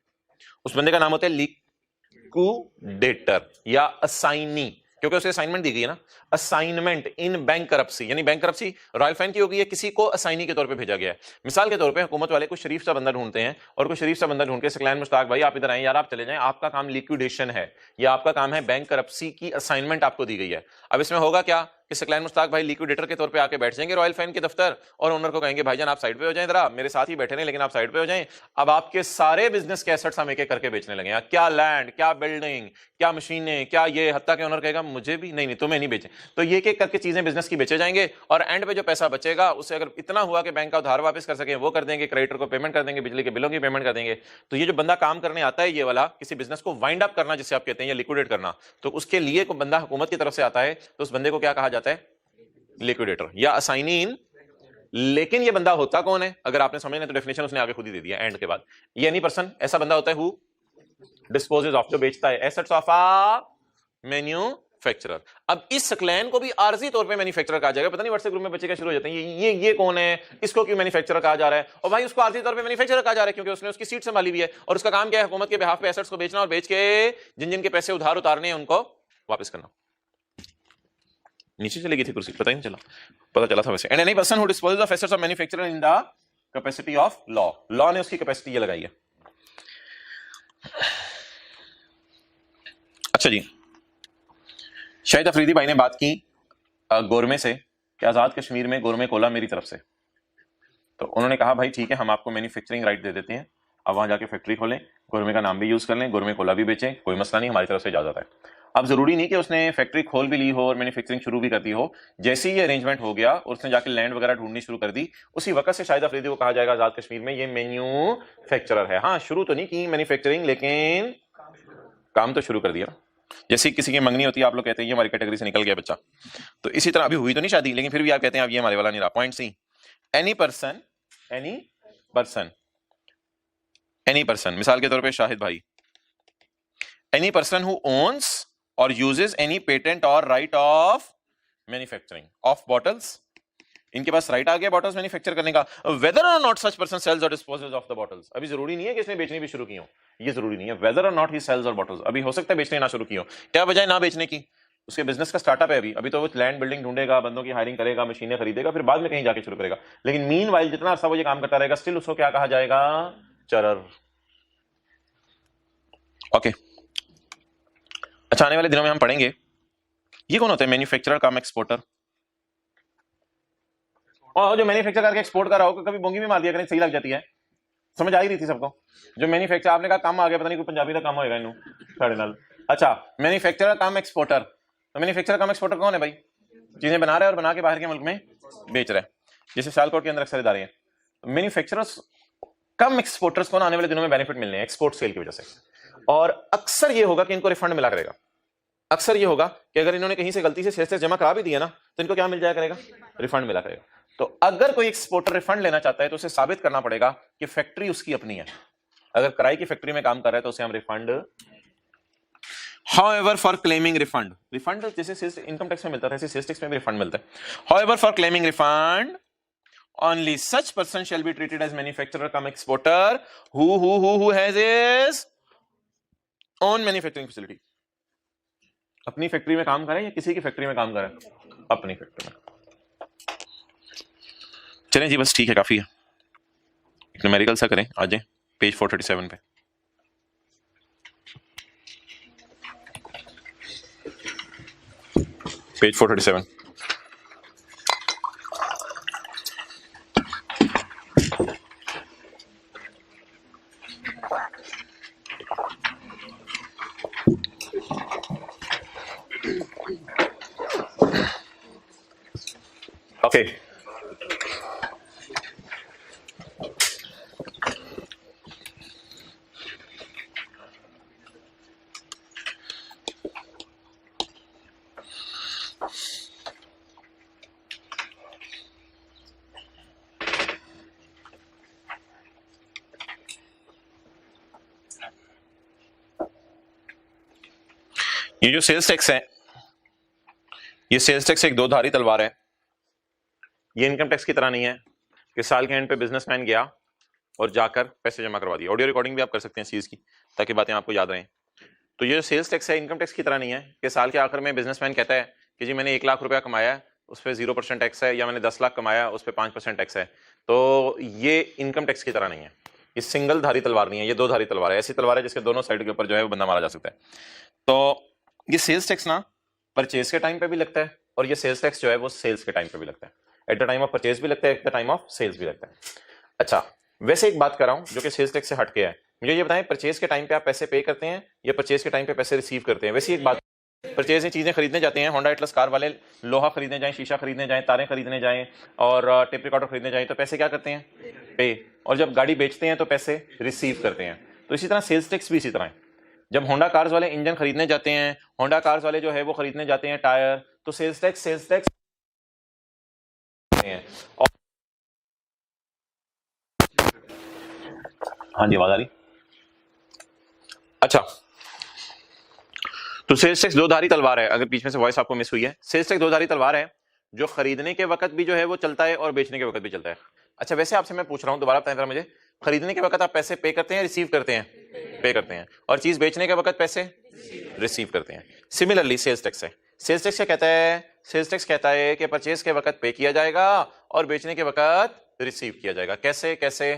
उस बंदे का नाम होता है लिक्विडेटर या असाइनी, क्योंकि उसे असाइनमेंट दी गई है ना, असाइनमेंट इन बैंकरप्सी, यानी बैंकरप्सी रॉयल फैन की हो गई है, किसी को असाइनी के तौर पे भेजा गया है। मिसाल के तौर पे हुकूमत वाले कुछ शरीफ सा बंदा ढूंढते हैं, और कुछ शरीफ सा बंदा ढूंढ के सकलैन मुश्ताक भाई आप इधर आए यार, आप चले जाएं, आपका काम लिक्विडेशन है या आपका काम है बैंकरप्सी की असाइनमेंट आपको दी गई है। अब इसमें होगा क्या कि सकलैन मुश्ताक भाई लिक्विडेटर के तौर पे आके बैठ जाएंगे रॉयल फैन के दफ्तर और ओनर को कहेंगे भाईजान आप साइड पे हो जाएं, जरा मेरे साथ ही बैठे रहे लेकिन आप साइड पे हो जाएं, अब आपके सारे बिजनेस के एसेट्स हम एक एक करके बेचने लगे, क्या लैंड, क्या बिल्डिंग, क्या मशीनें, क्या ये, हत्ता के ओनर कहेगा मुझे भी नहीं तुम्हें नहीं बेचे। तो ये एक करके चीजें बिजनेस की बेचे जाएंगे और एंड पे जो पैसा बचेगा उससे अगर इतना हुआ कि बैंक का उधार वापस कर सके वो कर देंगे, क्रेडिटर को पेमेंट कर देंगे, बिजली के बिलों की पेमेंट कर देंगे। तो ये जो बंदा काम करने आता है ये वाला, किसी बिजनेस को वाइंड अप करना जिसे आप कहते हैं या लिक्विडेट करना, तो उसके लिए कोई बंदा हुकूमत की तरफ से आता है तो उस बंदे को क्या कहा जाता है? लिक्विडेटर या असाइनी इन। लेकिन ये बंदा होता कौन है? अगर आपने समझना तो डेफिनेशन उसने आगे खुद ही दे दिया एंड के बाद। ये एनी पर्सन ऐसा बंदा होता है हु डिस्पोजेस ऑफ, जो बेचता है एसेट्स ऑफ अ मैन्युफैक्चरर। अब इस सकलैन को भी आरजी तौर पे मैन्युफैक्चरर कहा जाएगा। पता नहीं व्हाट्सएप ग्रुप में बच्चे क्या शुरू हो जाते हैं ये कौन है, इसको क्यों मैन्युफैक्चरर कहा जा रहा है? और भाई उसको आरजी तौर पे मैन्युफैक्चरर कहा जा रहा है क्योंकि उसने उसकी सीट संभाली हुई है और उसका काम क्या है? हुकूमत के बिहाफ पे एसेट्स को बेचना और बेच के जिन जिन के पैसे उधार उतारने हैं उनको वापस करना। नीचे चली गई थी कुर्सी, पता ही नहीं चला, पता चला था वैसे। And any person who dispossess of assets of manufacturer in the capacity of law, law ने उसकी कैपेसिटी ये लगाई है। अच्छा जी, शाहिद अफरीदी भाई ने बात की गोरमे से कि आजाद कश्मीर में गोरमे कोला मेरी तरफ से, तो उन्होंने कहा भाई ठीक है हम आपको मैन्युफैक्चरिंग राइट दे देते हैं, अब वहां जाके फैक्ट्री खोलें, गोरमे का नाम भी यूज कर लें, गोरमे कोला भी बेचें, कोई मसला नहीं, हमारी तरफ से इजाजत है। अब जरूरी नहीं कि उसने फैक्ट्री खोल भी ली हो और मैन्युफैक्चरिंग शुरू भी कर दी हो, जैसे ही ये अरेंजमेंट हो गया और उसने जाके लैंड वगैरह ढूंढनी शुरू कर दी, उसी वक्त से शाहिद अफरीदी को कहा जाएगा आजाद कश्मीर में ये मैन्युफैक्चरर है। हाँ शुरू तो नहीं की मैन्युफैक्चरिंग लेकिन काम तो शुरू कर दिया। जैसे किसी की मंगनी होती है आप लोग कहते हैं ये हमारी कैटेगरी से निकल गया बच्चा, तो इसी तरह अभी हुई तो नहीं शादी लेकिन फिर भी आप कहते हैं अब ये हमारे वाला नहीं रहा। पॉइंट सी, एनी पर्सन मिसाल के तौर पे शाहिद भाई, एनी पर्सन हु ओन्स और यूजेस एनी पेटेंट और right of manufacturing of bottles, इनके पास राइट आ गया बॉटल्स मैन्युफैक्चर करने का, वेदर और नॉट सच पर्सन सेल्स और डिस्पोजेस ऑफ द बॉटल्स। अभी जरूरी नहीं है कि इसने बेचनी भी शुरू की हो, ये जरूरी नहीं है, वेदर और नॉट ही सेल्स और बॉटल्स, अभी हो सकता है बेचने ना शुरू की हो। क्या बजाय ना बेचने की, उसके बिजनेस का स्टार्टअप है अभी तो वो लैंड बिल्डिंग ढूंढेगा, बंदों की हायरिंग करेगा, मशीनें खरीदेगा, फिर बाद में कहीं जाके शुरू करेगा, लेकिन मीनवाइल जितना अर्सा वो ये काम करता रहेगा स्टिल उसको क्या कहा जाएगा? चरर। ओके अच्छा, आने वाले दिनों में हम पढ़ेंगे ये कौन होता है मैन्युफैक्चरर कम एक्सपोर्टर, और जो मैन्युफैक्चर करके एक्सपोर्ट कर रहा हो कभी बोंगी में मार दिया करें, सही लग जाती है, समझ आ ही रही थी सबको। जो मैन्युफैक्चर आपने कहा कम आ गया, पता नहीं कोई पंजाबी का कम होएगा इनू साढ़े नाल। अच्छा मैन्युफैक्चरर कम एक्सपोर्टर, तो मैन्युफैक्चरर कम एक्सपोर्टर कौन है भाई? चीजें बना रहा है और बना के बाहर के मुल्क में बेच रहा है, जैसे सियालकोट के अंदर अक्सर इदारे हैं। मैन्युफैक्चरर्स कम एक्सपोर्टर्स को आने वाले दिनों में बेनिफिट मिलने हैं एक्सपोर्ट सेल की वजह से, और अक्सर ये होगा कि इनको रिफंड मिला करेगा। अक्सर ये होगा कि अगर इन्होंने कहीं से गलती से शेयर जमा करा भी दिया ना तो इनको क्या मिल जाया करेगा? रिफंड मिला करेगा। तो अगर कोई एक्सपोर्टर रिफंड लेना चाहता है तो उसे साबित करना पड़ेगा कि फैक्ट्री उसकी अपनी है। अगर किराए की फैक्ट्री में काम कर रहा है तो उसे हम refund, however for claiming refund जैसे इनकम टैक्स में मिलता है ऐसे सेल्स टैक्स में भी रिफंड मिलता है। However for claiming refund only such person shall be treated as manufacturer come exporter who has his own manufacturing facility। अपनी फैक्ट्री में काम करें या किसी की फैक्ट्री में काम करें? अपनी फैक्ट्री में। चलें जी बस ठीक है, काफी है, एक न्यूमेरिकल सा करें, आ जाए पेज 437 पे। Page 437 okay. ये जो सेल्स टैक्स है, ये सेल्स टैक्स एक दो धारी तलवार है। ये इनकम टैक्स की तरह नहीं है कि साल के एंड पे बिजनेसमैन गया और जाकर पैसे जमा करवा दिए। ऑडियो रिकॉर्डिंग भी आप कर सकते हैं इस चीज की ताकि बातें आपको याद रहें। तो ये जो सेल्स टैक्स है इनकम टैक्स की तरह नहीं है कि साल के आखिर में बिजनेसमैन कहता है कि जी मैंने 1 लाख रुपया कमाया है उस पर 0% टैक्स है, या मैंने 10 लाख कमाया उस पर 5% टैक्स है। तो ये इनकम टैक्स की तरह नहीं है, ये सिंगल धारी तलवार नहीं है, ये दो धारी तलवार है। ऐसी तलवार है जिसके दोनों साइड के ऊपर जो है वो बंदा मारा जा सकता है। तो ये सेल्स टैक्स ना परचेज के टाइम पे भी लगता है और ये सेल्स टैक्स जो है वो सेल्स के टाइम पे भी लगता है, at the time of purchase भी लगता है, at the time of sales भी लगता है। अच्छा, वैसे एक बात कर रहा हूं जो कि सेल्स टैक्स से हटके है, मुझे ये बताएं परचेज के टाइम पे आप पैसे पे करते हैं या परचेज के टाइम पे पैसे रिसीव करते हैं? वैसे एक बात, परचेज में चीजें खरीदने जाते हैं, होंडा एटलस कार वाले लोहा खरीदने जाएं, शीशा खरीदने जाएं, तारें खरीदने जाएं और टेप रिकॉर्डर खरीदने जाएं, तो पैसे क्या करते हैं? पे। और जब गाड़ी बेचते हैं तो पैसे रिसीव करते हैं। तो इसी तरह सेल्स टैक्स भी इसी तरह है। जब होंडा कार्स वाले इंजन खरीदने जाते हैं, होंडा कार्स वाले जो है वो खरीदने जाते हैं टायर, तो सेल्स टैक्स हैं। और हाँ जी, आवाज आ रही? अच्छा, तो सेल्स टैक्स दो धारी तलवार है। अगर बीच में से वॉइस आपको मिस हुई है, सेल्स टैक्स दो धारी तलवार है, जो खरीदने के वक्त भी जो है वो चलता है और बेचने के वक्त भी चलता है। अच्छा, वैसे आपसे मैं पूछ रहा हूं, दोबारा बताएं जरा मुझे, खरीदने के वक्त आप पैसे पे करते हैं, रिसीव करते हैं? पे करते हैं। और चीज बेचने के वक्त पैसे रिसीव करते हैं। सिमिलरली सेल्स टैक्स है। सेल्स टैक्स क्या कहता है? सेल्स टैक्स कहता है कि परचेज के वक्त पे किया जाएगा और बेचने के वक्त रिसीव किया जाएगा। कैसे कैसे?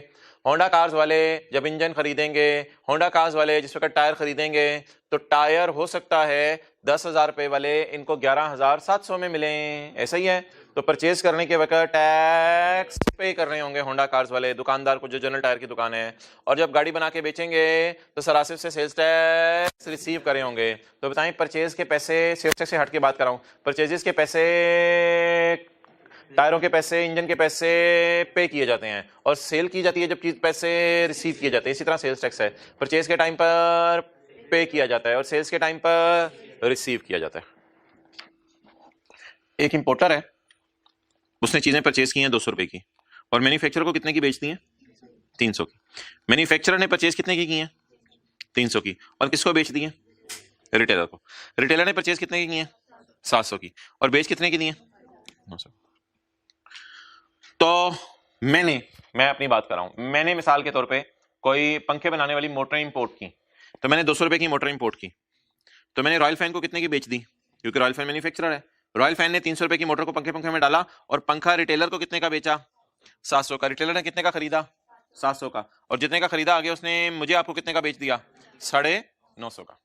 होंडा कार्स वाले जब इंजन खरीदेंगे, होंडा कार्स वाले जिस वक्त टायर खरीदेंगे, तो टायर हो सकता है 10,000 रुपए वाले इनको 11,700 में मिले, ऐसा ही है। तो परचेज करने के वक्त टैक्स पे कर रहे होंगे होंडा कार्स वाले दुकानदार को, जो जनरल टायर की दुकान है। और जब गाड़ी बना के बेचेंगे तो सरासिफ से सेल्स टैक्स रिसीव करे होंगे। तो बताएं, परचेज के पैसे, सेल्स टैक्स से हट के बात कर रहा हूं, परचेजेस के पैसे, टायरों के पैसे, इंजन के पैसे पे किए जाते हैं और सेल की जाती है जब चीज पैसे रिसीव किए जाते हैं। इसी तरह सेल्स टैक्स है, परचेज के टाइम पर पे किया जाता है और सेल्स के टाइम पर रिसीव किया जाता है। एक इंपोर्टर है, उसने चीजें परचेज की हैं 200 रुपए की और मैन्युफैक्चरर को कितने की बेचती हैं? 300 की। मैन्युफैक्चरर ने परचेज कितने की हैं? 300 की। और किसको बेच दी है? रिटेलर को। रिटेलर ने परचेज कितने की हैं? 700 की। और बेच कितने की दी है? 900। तो मैं अपनी बात कर रहा हूं, मैंने मिसाल के तौर पे कोई पंखे बनाने वाली मोटर इंपोर्ट की, तो मैंने 200 रुपए की मोटर इंपोर्ट की, तो मैंने रॉयल फैन को कितने की बेच दी? क्योंकि रॉयल फैन मैन्युफैक्चरर है। रॉयल फैन ने 300 रुपए की मोटर को पंखे में डाला और पंखा रिटेलर को कितने का बेचा? 700 का। रिटेलर ने कितने का खरीदा? 700 का। और जितने का खरीदा आगे उसने मुझे आपको कितने का बेच दिया? 950 का।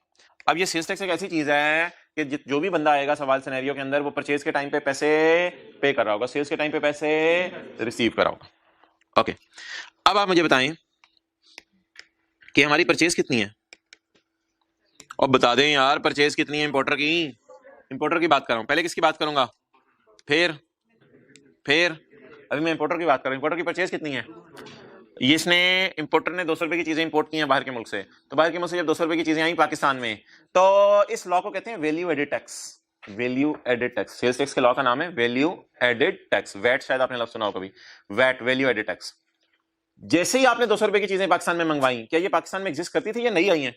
अब ये सेल्स टैक्स एक ऐसी चीज है कि जो भी बंदा आएगा सवाल सिनेरियो के अंदर, वो परचेज के टाइम पे पैसे पे कर रहा होगा, सेल्स के टाइम पे पैसे रिसीव कर रहा होगा। ओके, अब आप मुझे बताएं कि हमारी परचेज कितनी है, और बता दें यार परचेज कितनी है इंपोर्टर की। इंपोर्टर की बात कर रहा हूं, पहले किसकी बात करूंगा? फिर अभी मैं इंपोर्टर की बात कर रहा हूं। इंपोर्टर की परचेज कितनी है? इसने, इंपोर्टर ने 200 रुपए की चीजें इंपोर्ट की हैं बाहर के मुल्क से, तो बाहर के मुल्क से जब 200 रुपए की चीजें आई पाकिस्तान में, तो इस लॉ को कहते हैं value added tax. Value added tax, sales tax के लॉ का नाम है वैल्यू एडेड टैक्स। वैट शायद आपने लफ्ज सुना हो कभी, वैट, वैल्यू एडेड टैक्स। जैसे ही आपने 200 रुपए की चीजें पाकिस्तान में मंगवाई, क्या ये पाकिस्तान में एग्जिस्ट करती थी या नहीं आई है?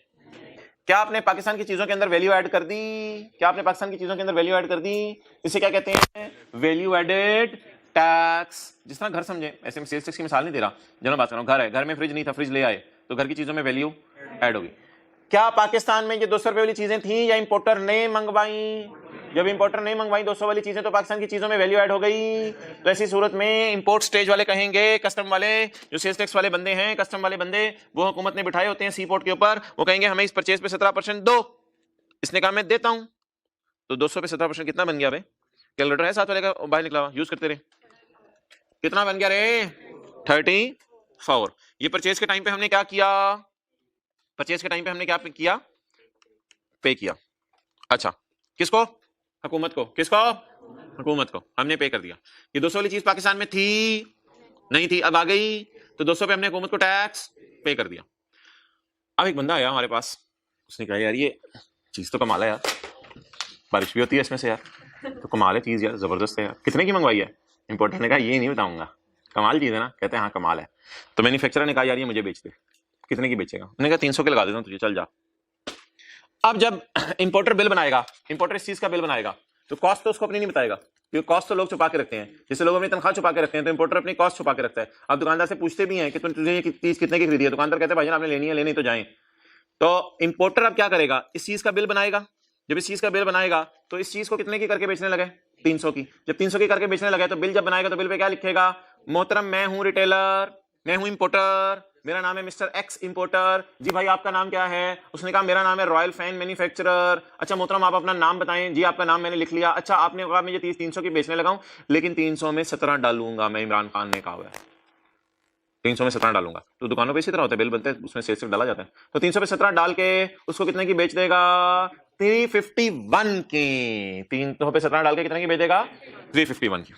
क्या आपने पाकिस्तान की चीजों के अंदर वैल्यू ऐड कर दी? क्या आपने पाकिस्तान की चीजों के अंदर वैल्यू ऐड कर दी? इसे क्या कहते हैं? Value added tax. जिस तरह घर समझे, ऐसे में सेल्स टैक्स की मिसाल नहीं दे रहा, जनरल बात कर रहा हूं। घर है, घर में फ्रिज नहीं था, फ्रिज ले आए, तो घर की चीजों में वैल्यू ऐड होगी। क्या पाकिस्तान में ये 200 रुपए वाली चीजें थी या इंपोर्टर ने मंगवाई? जब इंपोर्टर ने मंगवाई 200 वाली चीजें, तो पाकिस्तान की चीजों में वैल्यू ऐड हो गई। तो ऐसी सूरत में इंपोर्ट स्टेज वाले कहेंगे, कस्टम वाले, जो सेल्स टैक्स वाले बंदे हैं, कस्टम वाले बंदे, वो हुकूमत ने बिठाए होते हैं सी पोर्ट के ऊपर, वो कहेंगे हमें इस परचेज पे 17% दो। इसने कहा मैं देता हूं, तो 200 पे 17% कितना बन गया भाई? कैलकुलेटर है साथ वाले का, बाहर निकला हुआ, यूज करते रहे। कितना बन गया रे? 34। ये परचेज के टाइम पे हमने क्या किया? परचेज के टाइम पे हमने क्या किया? पे किया। अच्छा, किसको? हुकूमत को। किसको? हुकूमत को हमने पे कर दिया। ये 200 वाली चीज पाकिस्तान में थी नहीं थी, अब आ गई, तो 200 पे हमने हुकूमत को टैक्स पे कर दिया। अब एक बंदा आया हमारे पास, उसने कहा यार ये चीज तो कमाल है यार, बारिश भी होती है इसमें से यार, तो कमाल है चीज यार, जबरदस्त है यार, कितने की मंगवाई है? इंपोर्टर ने कहा ये नहीं बताऊंगा, कमाल चीज है ना? कहते हैं हाँ कमाल है। तो मैन्युफैक्चरर ने कहा यार ये मुझे बेच दे। कितने की बेचेगा? उन्होंने कहा 300 के लगा देता हूं तुझे, चल जा। अब जब इंपोर्टर बिल बनाएगा, इंपोर्टर इस चीज का बिल बनाएगा, तो कॉस्ट तो उसको अपनी नहीं बताएगा, क्योंकि कॉस्ट तो लोग छुपा के रखते हैं। जैसे लोग अपनी तनख्वाह छुपा के रखते हैं, तो इंपोर्टर अपनी कॉस्ट छुपा के रखता है। अब दुकानदार से पूछते भी हैं कि तुझे ये चीज कितने की खरीदी है? दुकानदार कहते हैं भाईजान आपने लेनी है, लेनी तो जाए। तो इंपोर्टर अब क्या करेगा? इस चीज का बिल बनाएगा। जब इस चीज का बिल बनाएगा, तो इस चीज को कितने की करके बेचने लगे? 300 की। जब 300 की करके बेचने लगे, तो बिल जब बनाएगा तो बिल पे क्या लिखेगा? मोहतरम मैं हूं रिटेलर, मैं हूं इंपोर्टर, मेरा नाम है मिस्टर एक्स इंपोर्टर। जी भाई आपका नाम क्या है? उसने कहा मेरा नाम है रॉयल फैन मैन्युफैक्चरर। अच्छा मोहतरम आप अपना नाम बताएं। जी आपका नाम मैंने लिख लिया। अच्छा आपने कहा मैं ये 300 की बेचने लगाऊं, लेकिन 300 में 17 डालूंगा मैं, इमरान खान ने कहा हुआ है 300 में 17 डालूंगा। तो दुकानों पे इसी तरह होता है, बिल बनते हैं उसमें सेल्स डाला जाता है। तो 300 पे 17 डाल के उसको कितने की बेच देगा? 351 की। 300 पे 17 डाल के कितने की बेच देगा? 351 की।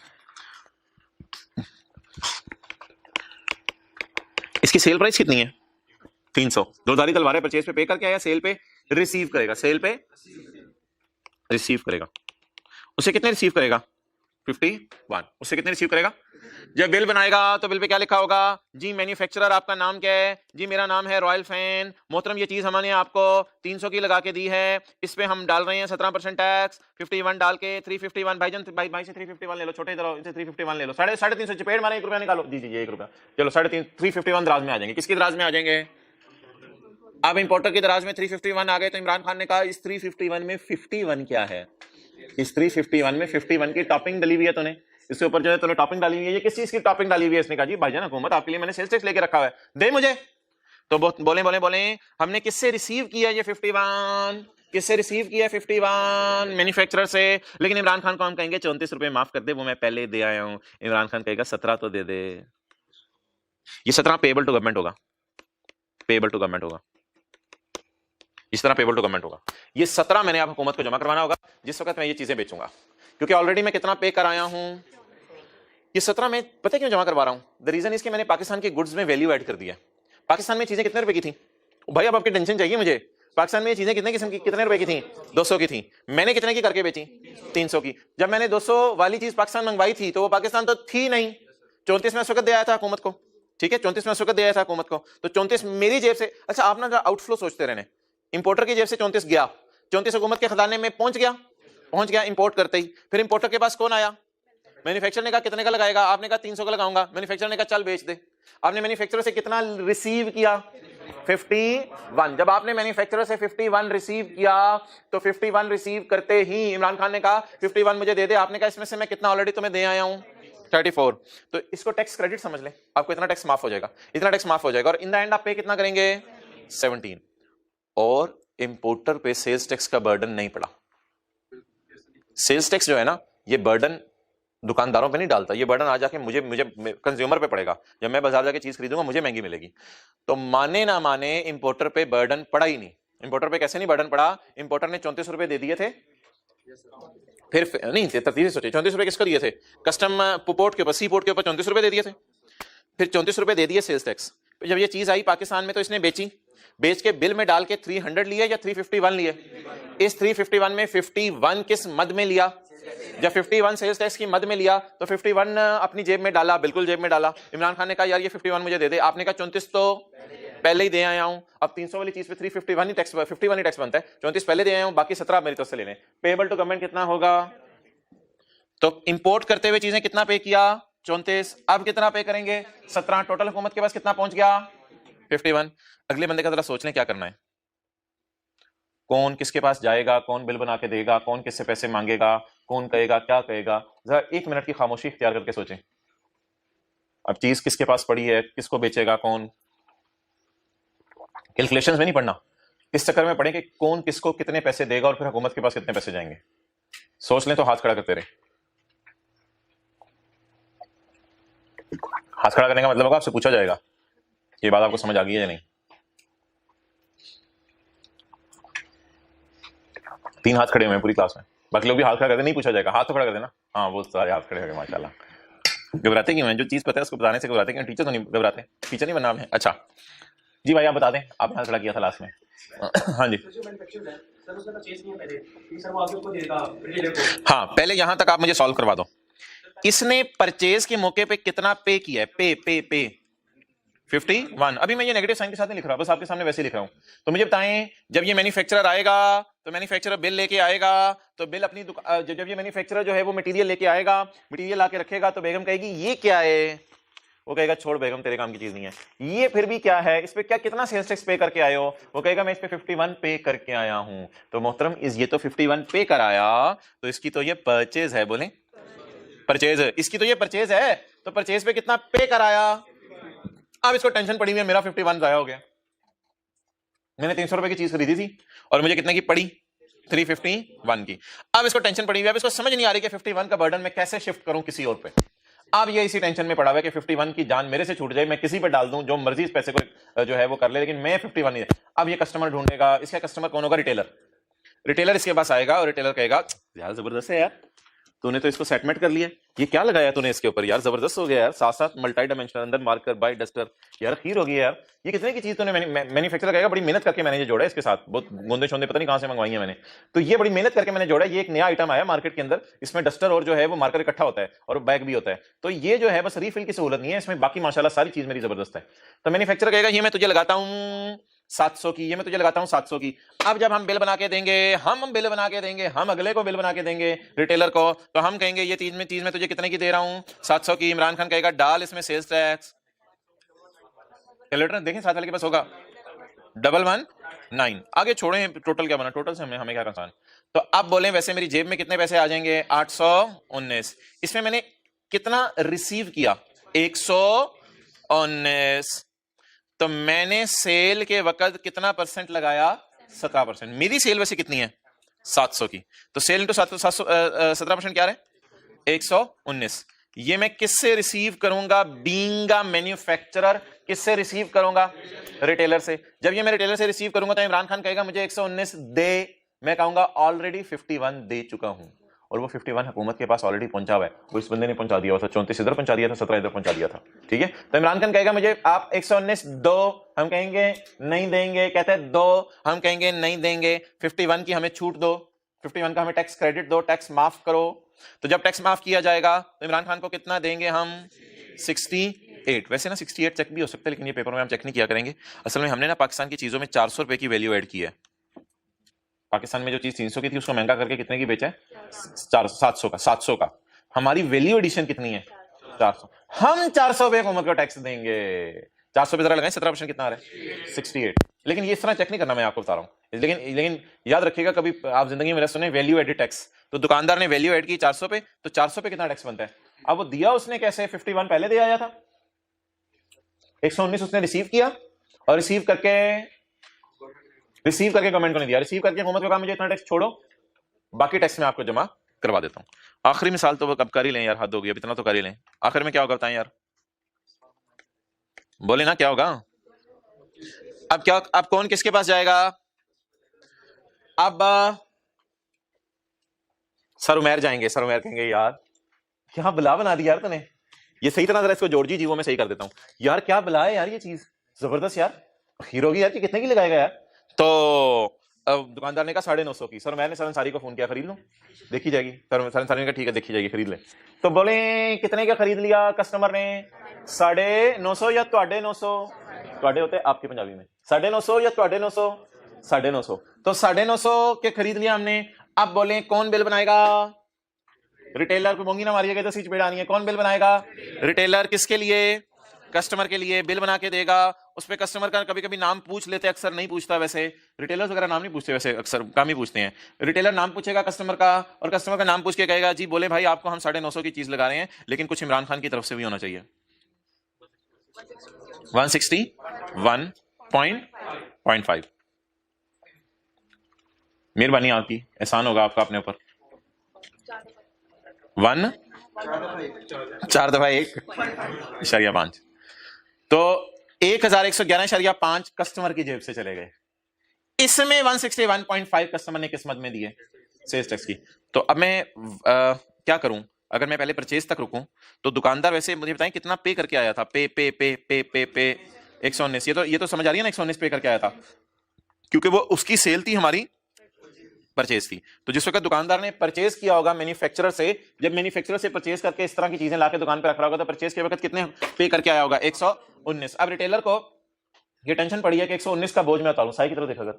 इसकी सेल प्राइस कितनी है? 300। जोरदारी तलवारें परचेज पे पे करके आया, सेल पे रिसीव करेगा, सेल पे रिसीव करेगा। उसे कितने रिसीव करेगा? 51। उससे कितने रिसीव करेगा? जब बिल बनाएगा तो बिल पे क्या लिखा होगा? जी मैन्युफैक्चरर आपका नाम क्या है? जी मेरा नाम है रॉयल फैन। मोहतरम ये चीज हमने आपको 300 की लगा के दी है, इस पे हम डाल रहे हैं 17% टैक्स। 51 डाल के 351। भाईजान भाई से 351 ले लो, छोटे इधर से 351 ले लो। 350 चपेट मारे, 1 रुपया निकालो। जी जी 1 रुपया। चलो 351 दराज में आ जाएंगे। किसकी दराज में आ जाएंगे? अब इंपोर्टर की दराज में 351 आ गए। तो इमरान खान ने कहा इस 351 में 51 क्या है? इस 351 में 51 की टॉपिंग डली हुई है तूने, इसके ऊपर जो है तूने टॉपिंग डाली हुई है। ये किस चीज की टॉपिंग डाली हुई है? इसने कहा जी भाईजान हुकूमत आपके लिए मैंने सेल्स टैक्स लेके रखा हुआ है, दे मुझे। तो बोले हमने किससे रिसीव किया ये 51? किससे रिसीव किया 51? मैन्युफैक्चरर से। लेकिन इमरान खान को हम कहेंगे 34 रुपए माफ कर दे, वो मैं पहले दे आया हूं। इमरान खान कहेगा 17 तो दे दे। ये 17 पेबल टू गवर्नमेंट होगा, पेबल टू गवर्नमेंट होगा, इस तरह पेबल टू गवर्नमेंट होगा। ये 17 मैंने आप हुकूमत को जमा करवाना होगा जिस वक्त मैं ये चीजें बेचूंगा, क्योंकि ऑलरेडी मैं कितना पे कर आया हूं। ये 17 मैं पता क्यों जमा करवा रहा हूं? द रीजन इसके मैंने पाकिस्तान के गुड्स में वैल्यू ऐड कर दिया। पाकिस्तान में चीजें कितने रुपए की थी भाई? अब आपकी टेंशन चाहिए मुझे? पाकिस्तान में ये चीजें कितने किस्म की, कितने रुपए की थी? 200 की थी। मैंने कितने की करके बेची? 300 की। जब मैंने 200 वाली चीज पाकिस्तान मंगवाई थी तो वो पाकिस्तान तो थी नहीं। 34 में उस वक्त दे आया था हुकूमत को, ठीक है 34 में उस वक्त दे आया था हुकूमत को। तो 34 मेरी जेब से। अच्छा आप ना आउटफ्लो सोचते रहने, इंपोर्टर की जेब से 34 गया, 34 हुकूमत के खजाने में पहुंच गया इंपोर्ट करते ही। फिर इंपोर्टर के पास कौन आया? मैन्युफैक्चरर ने कहा कितने का लगाएगा? आपने कहा 300 का लगाऊंगा। मैन्युफैक्चरर ने कहा चल बेच दे। आपने मैन्युफैक्चरर से कितना रिसीव किया? 51। जब आपने मैन्युफैक्चरर से 51 रिसीव किया तो 51 रिसीव करते ही इमरान खान ने कहा 51 मुझे दे दे। आपने कहा इसमें से मैं कितना ऑलरेडी तुम्हें दे आया हूं? 34। तो इसको टैक्स क्रेडिट समझ ले, आपको इतना टैक्स माफ हो जाएगा, इतना टैक्स माफ हो जाएगा। और इन द एंड आप पे कितना करेंगे? 17। और इंपोर्टर पे सेल्स टैक्स का बर्डन नहीं पड़ा। सेल्स टैक्स जो है ना, ये बर्डन दुकानदारों पे नहीं डालता, ये बर्डन आ जाके मुझे कंज्यूमर पे पड़ेगा। जब मैं बाजार जाके चीज खरीदूंगा मुझे महंगी मिलेगी। तो माने ना माने इंपोर्टर पे बर्डन पड़ा ही नहीं। इंपोर्टर पे कैसे नहीं बर्डन पड़ा? इंपोर्टर ने 34 रुपए दे दिए थे, फिर नहीं तरतीब से सोचे 34 रुपए किसको दिए थे? कस्टम पोर्ट के ऊपर, सी पोर्ट के ऊपर 34 रुपए दे दिए थे। फिर 34 रुपए दे दिए सेल्स टैक्स। जब ये चीज आई पाकिस्तान में तो इसने बेची, बेच के बिल में डाल के 300 लिए या 351 लिए? इस 351 में 51 किस मद में लिया? जब 51 सेल्स टैक्स की मद में लिया तो 51 अपनी जेब में डाला, बिल्कुल जेब में डाला। इमरान खान ने कहा यार ये 51 मुझे दे दे। आपने कहा 34 तो पहले ही दे आया हूं। अब 300 वाली चीज पे 351 ही टैक्स, 51 ही टैक्स बनता है। 34 पहले दे आया हूं, बाकी 17 मेरी तरफ से लेने। पेबल टू गवर्नमेंट कितना होगा? तो इंपोर्ट करते हुए चीजें कितना पे किया? 34। अब कितना पे करेंगे? 17। टोटल हुकूमत के पास कितना पहुंच गया? 51। अगले बंदे का जरा सोच लें क्या करना है। कौन किसके पास जाएगा, कौन बिल बना के देगा, कौन किससे पैसे मांगेगा, कौन कहेगा, क्या कहेगा? जरा 1 मिनट की खामोशी इख्तियार करके सोचें। अब चीज किसके पास पड़ी है, किसको बेचेगा कौन? कैलकुलेशंस में नहीं पढ़ना, इस चक्कर में पढ़ें कि कौन किसको कितने पैसे देगा और फिर हुकूमत के पास कितने पैसे जाएंगे। सोच लें तो हाथ खड़ा करते रहे। हाथ खड़ा करने का मतलब होगा आपसे पूछा जाएगा ये बात आपको समझ आ गई है या नहीं। 3 हाथ खड़े हुए हैं पूरी क्लास में, बाकी लोग भी हाथ खड़ा करते नहीं पूछा जाएगा। हाथ तो खड़ा कर देना। हाँ वो सारे हाथ खड़े हो गए माशाल्लाह। घबराते क्यों हैं? जो चीज पता है उसको बताने से घबराते क्यों? टीचर तो नहीं घबराते, टीचर नहीं बनना आपने। अच्छा जी भाई आप बता दें, आपने हाथ खड़ा किया था लास्ट में। हाँ जी हाँ पहले यहां तक आप मुझे सॉल्व करवा दो। इसने परचेज के मौके पे कितना पे किया है? पे 51। अभी मैं ये नेगेटिव साइन के साथ नहीं लिख रहा, बस आपके सामने वैसे ही लिख रहा हूं। तो मुझे बताएं जब ये मैन्युफैक्चरर आएगा तो मैन्युफैक्चरर बिल लेके आएगा, तो बिल अपनी जब ये मैन्युफैक्चरर जो है वो मटेरियल लेके आएगा, मटेरियल आके रखेगा तो बेगम कहेगी ये क्या है? वो कहेगा छोड़ बेगम तेरे काम की चीज नहीं है। ये फिर भी क्या है? इस पे क्या कितना सेल्स टैक्स पे करके आए हो? वो कहेगा मैं इस पे 51 पे करके आया हूं। तो मोहतरम ये तो 51 पे कराया, तो इसकी तो ये परचेज है। बोले परचेज, इसकी तो ये परचेज है। तो परचेज पे कितना पे कराया? अब इसको टेंशन पड़ी हुई है, मेरा 51 जाया हो गया। मैंने 300 रुपए की चीज खरीदी थी और मुझे कितने की पड़ी, 351 की। अब इसको टेंशन पड़ी हुई है, अब इसको समझ नहीं आ रही कि 51 का बर्डन मैं कैसे शिफ्ट करूं किसी और पे। अब ये इसी टेंशन में पड़ा हुआ है कि 51 की जान मेरे से छूट जाए, मैं किसी पे डाल दूं, जो मर्जी इस पैसे को जो है वो कर ले, लेकिन मैं 51 नहीं। अब ये कस्टमर ढूंढेगा, इसका कस्टमर कौन होगा, रिटेलर। रिटेलर इसके पास आएगा और रिटेलर कहेगा यार जबरदस्त है यार, तूने तो इसको सेटमेंट कर लिया, ये क्या लगाया तूने इसके ऊपर यार, जबरदस्त हो गया यार, साथ साथ मल्टी डायमेंशनल अंदर मार्कर बाय डस्टर, यार खीर हो गई यार, ये कितने की चीज तूने मैन्युफैक्चर कहेगा, बड़ी मेहनत करके मैंने ये जोड़ा है इसके साथ, बहुत गोंदे शोंदे पता नहीं कहां से मंगवाई है मैंने, तो ये बड़ी मेहनत करके मैंने जोड़ा है, ये एक नया आइटम आया मार्केट के अंदर, इसमें डस्टर और जो है वो मार्कर इकट्ठा होता है और बैग भी होता है, तो ये जो है बस रीफिल की सहूलत नहीं है इसमें, बाकी माशाल्लाह सारी चीज मेरी जबरदस्त है। तो मैन्युफैक्चर कहेगा ये मैं तुझे लगाता हूं 700 की, ये मैं तुझे लगाता हूं 700 की। अब जब हम बिल बना के देंगे, हम बिल बना के देंगे, हम अगले को बिल बना के देंगे रिटेलर को, तो हम कहेंगे ये चीज में तुझे कितने की दे रहा हूं, 700 की। इमरान खान कहेगा डाल इसमें सेल्स टैक्स, कैलकुलेटर देखें साथ वाले के पास होगा 119। आगे छोड़ें टोटल क्या बना, टोटल से हमें क्या कंसर्न। तो अब बोलें वैसे मेरी जेब में कितने पैसे आ जाएंगे, 819। इसमें मैंने कितना रिसीव किया, 119। तो मैंने सेल के वक्त कितना परसेंट लगाया, 17%। मेरी सेल वैसे कितनी है, 700 की, तो सेल इंटू 17% क्या है, 119। ये मैं किससे रिसीव करूंगा, बीइंग अ मैन्युफैक्चरर, किससे रिसीव करूंगा, रिटेलर से। जब ये मैं रिटेलर से रिसीव करूंगा तो इमरान खान कहेगा मुझे 119 दे, मैं कहूंगा ऑलरेडी 51 दे चुका हूं, और वो 51 हुकूमत के पास ऑलरेडी पहुंचा हुआ है, वो इस बंदे ने पहुंचा दिया हुआ था, 34 इधर पहुंचा दिया था, 17 इधर पहुंचा दिया था, ठीक है। तो इमरान खान कहेगा मुझे आप 119 दो, हम कहेंगे नहीं देंगे, कहते हैं दो, हम कहेंगे नहीं देंगे, 51 की हमें छूट दो, 51 का हमें टैक्स क्रेडिट दो, टैक्स माफ करो। तो जब टैक्स माफ किया जाएगा तो इमरान खान को कितना देंगे हम, 68। वैसे ना 68 चेक भी हो सकता है, लेकिन ये पेपर में हम चेक नहीं किया करेंगे। असल में हमने ना पाकिस्तान की चीजों में 400 रुपए की वैल्यू ऐड की है। पाकिस्तान में जो चीज 300 की थी उसको महंगा करके कितने की बेचा है, 700 का। हमारी वैल्यू एडिशन कितनी है, 400। हम 400 रुपए हुकूमत को टैक्स देंगे, 400 पे जरा लगाएं, 17% कितना आ रहा है, 68। लेकिन ये इस तरह चेक नहीं करना, मैं आपको बता रहा हूं। लेकिन याद रखिएगा कभी आप जिंदगी में सुने वैल्यू एडेड टैक्स, तो दुकानदार ने वैल्यू ऐड की 400 पे, तो 400 पे कितना टैक्स बनता है। अब वो दिया उसने कैसे, 51 पहले दे आया था, 119 उसने रिसीव किया, और रिसीव करके गवर्नमेंट को नहीं दिया, रिसीव करके हुकूमत को कहा मुझे इतना टैक्स छोड़ो, बाकी टैक्स में आपको जमा करवा देता हूं। आखिरी मिसाल तो वो कब कर ही लें यार, हद होगी, अब इतना तो कर ही लें। आखिर में क्या होगा बताएं यार, बोले ना क्या होगा। अब कौन किसके पास जाएगा, अब सर उमैर जाएंगे, सर उमैर कहेंगे यार क्या बला बना दी यार तूने, ये सही तरह जरा इसको जोड़ जी जीवो में सही कर देता हूं यार, क्या बला है यार, ये चीज जबरदस्त यार, हीरो की यार, कि कितने की लगाएगा यार। तो दुकानदार ने कहा 950 की। सर मैंने सर अंसारी को फोन किया, खरीद लो, देखी जाएगी। सर अंसारी ने कहा ठीक है देखी जाएगी, खरीद ले। तो बोले कितने का खरीद लिया कस्टमर ने, 950 या 950, ਤੁਹਾਡੇ होते आपके पंजाबी में 950 या 950, 950। तो 950 के खरीद लिया हमने। अब बोले कौन बिल बनाएगा, रिटेलर को मोंगी ना मारिएगा, तो सीच बेड़ानी है, कौन बिल बनाएगा, रिटेलर। किसके लिए, कस्टमर के लिए बिल बना के देगा। उस पे कस्टमर का कभी कभी नाम पूछ लेते, अक्सर नहीं पूछता, वैसे रिटेलर्स वगैरह नाम नहीं पूछते, वैसे अक्सर कम ही पूछते हैं। रिटेलर नाम पूछेगा कस्टमर का, और कस्टमर का नाम पूछ के कहेगा जी बोले भाई आपको हम 950 की चीज लगा रहे हैं, लेकिन कुछ इमरान खान की तरफ से भी होना चाहिए। 161.5। मेहरबानी आपकी, एहसान होगा आपका अपने ऊपर। 4/1.5 तो 1111.5 कस्टमर की जेब से चले गए। इसमें 161.5 कस्टमर ने किस्मत में दिए सेल्स टैक्स की। तो अब मैं क्या करूं, अगर मैं पहले परचेज तक रुकूं तो दुकानदार वैसे मुझे बताएं कितना पे करके आया था, पे 119। ये तो समझ आ रही है ना, 119 पे करके आया था, क्योंकि वो उसकी सेल थी, हमारी परचेज थी। तो जिस वक्त दुकानदार ने परचेज किया होगा मैन्युफैक्चरर से, जब मैन्युफैक्चरर से परचेज करके इस तरह की चीजें लाके दुकान पे रख रहा होगा, तो परचेज के वक्त कितने पे करके आया होगा, 119। अब रिटेलर को ये टेंशन पड़ी है कि 119 का बोझ मैं उतारूं, साई की तरफ देखा कर।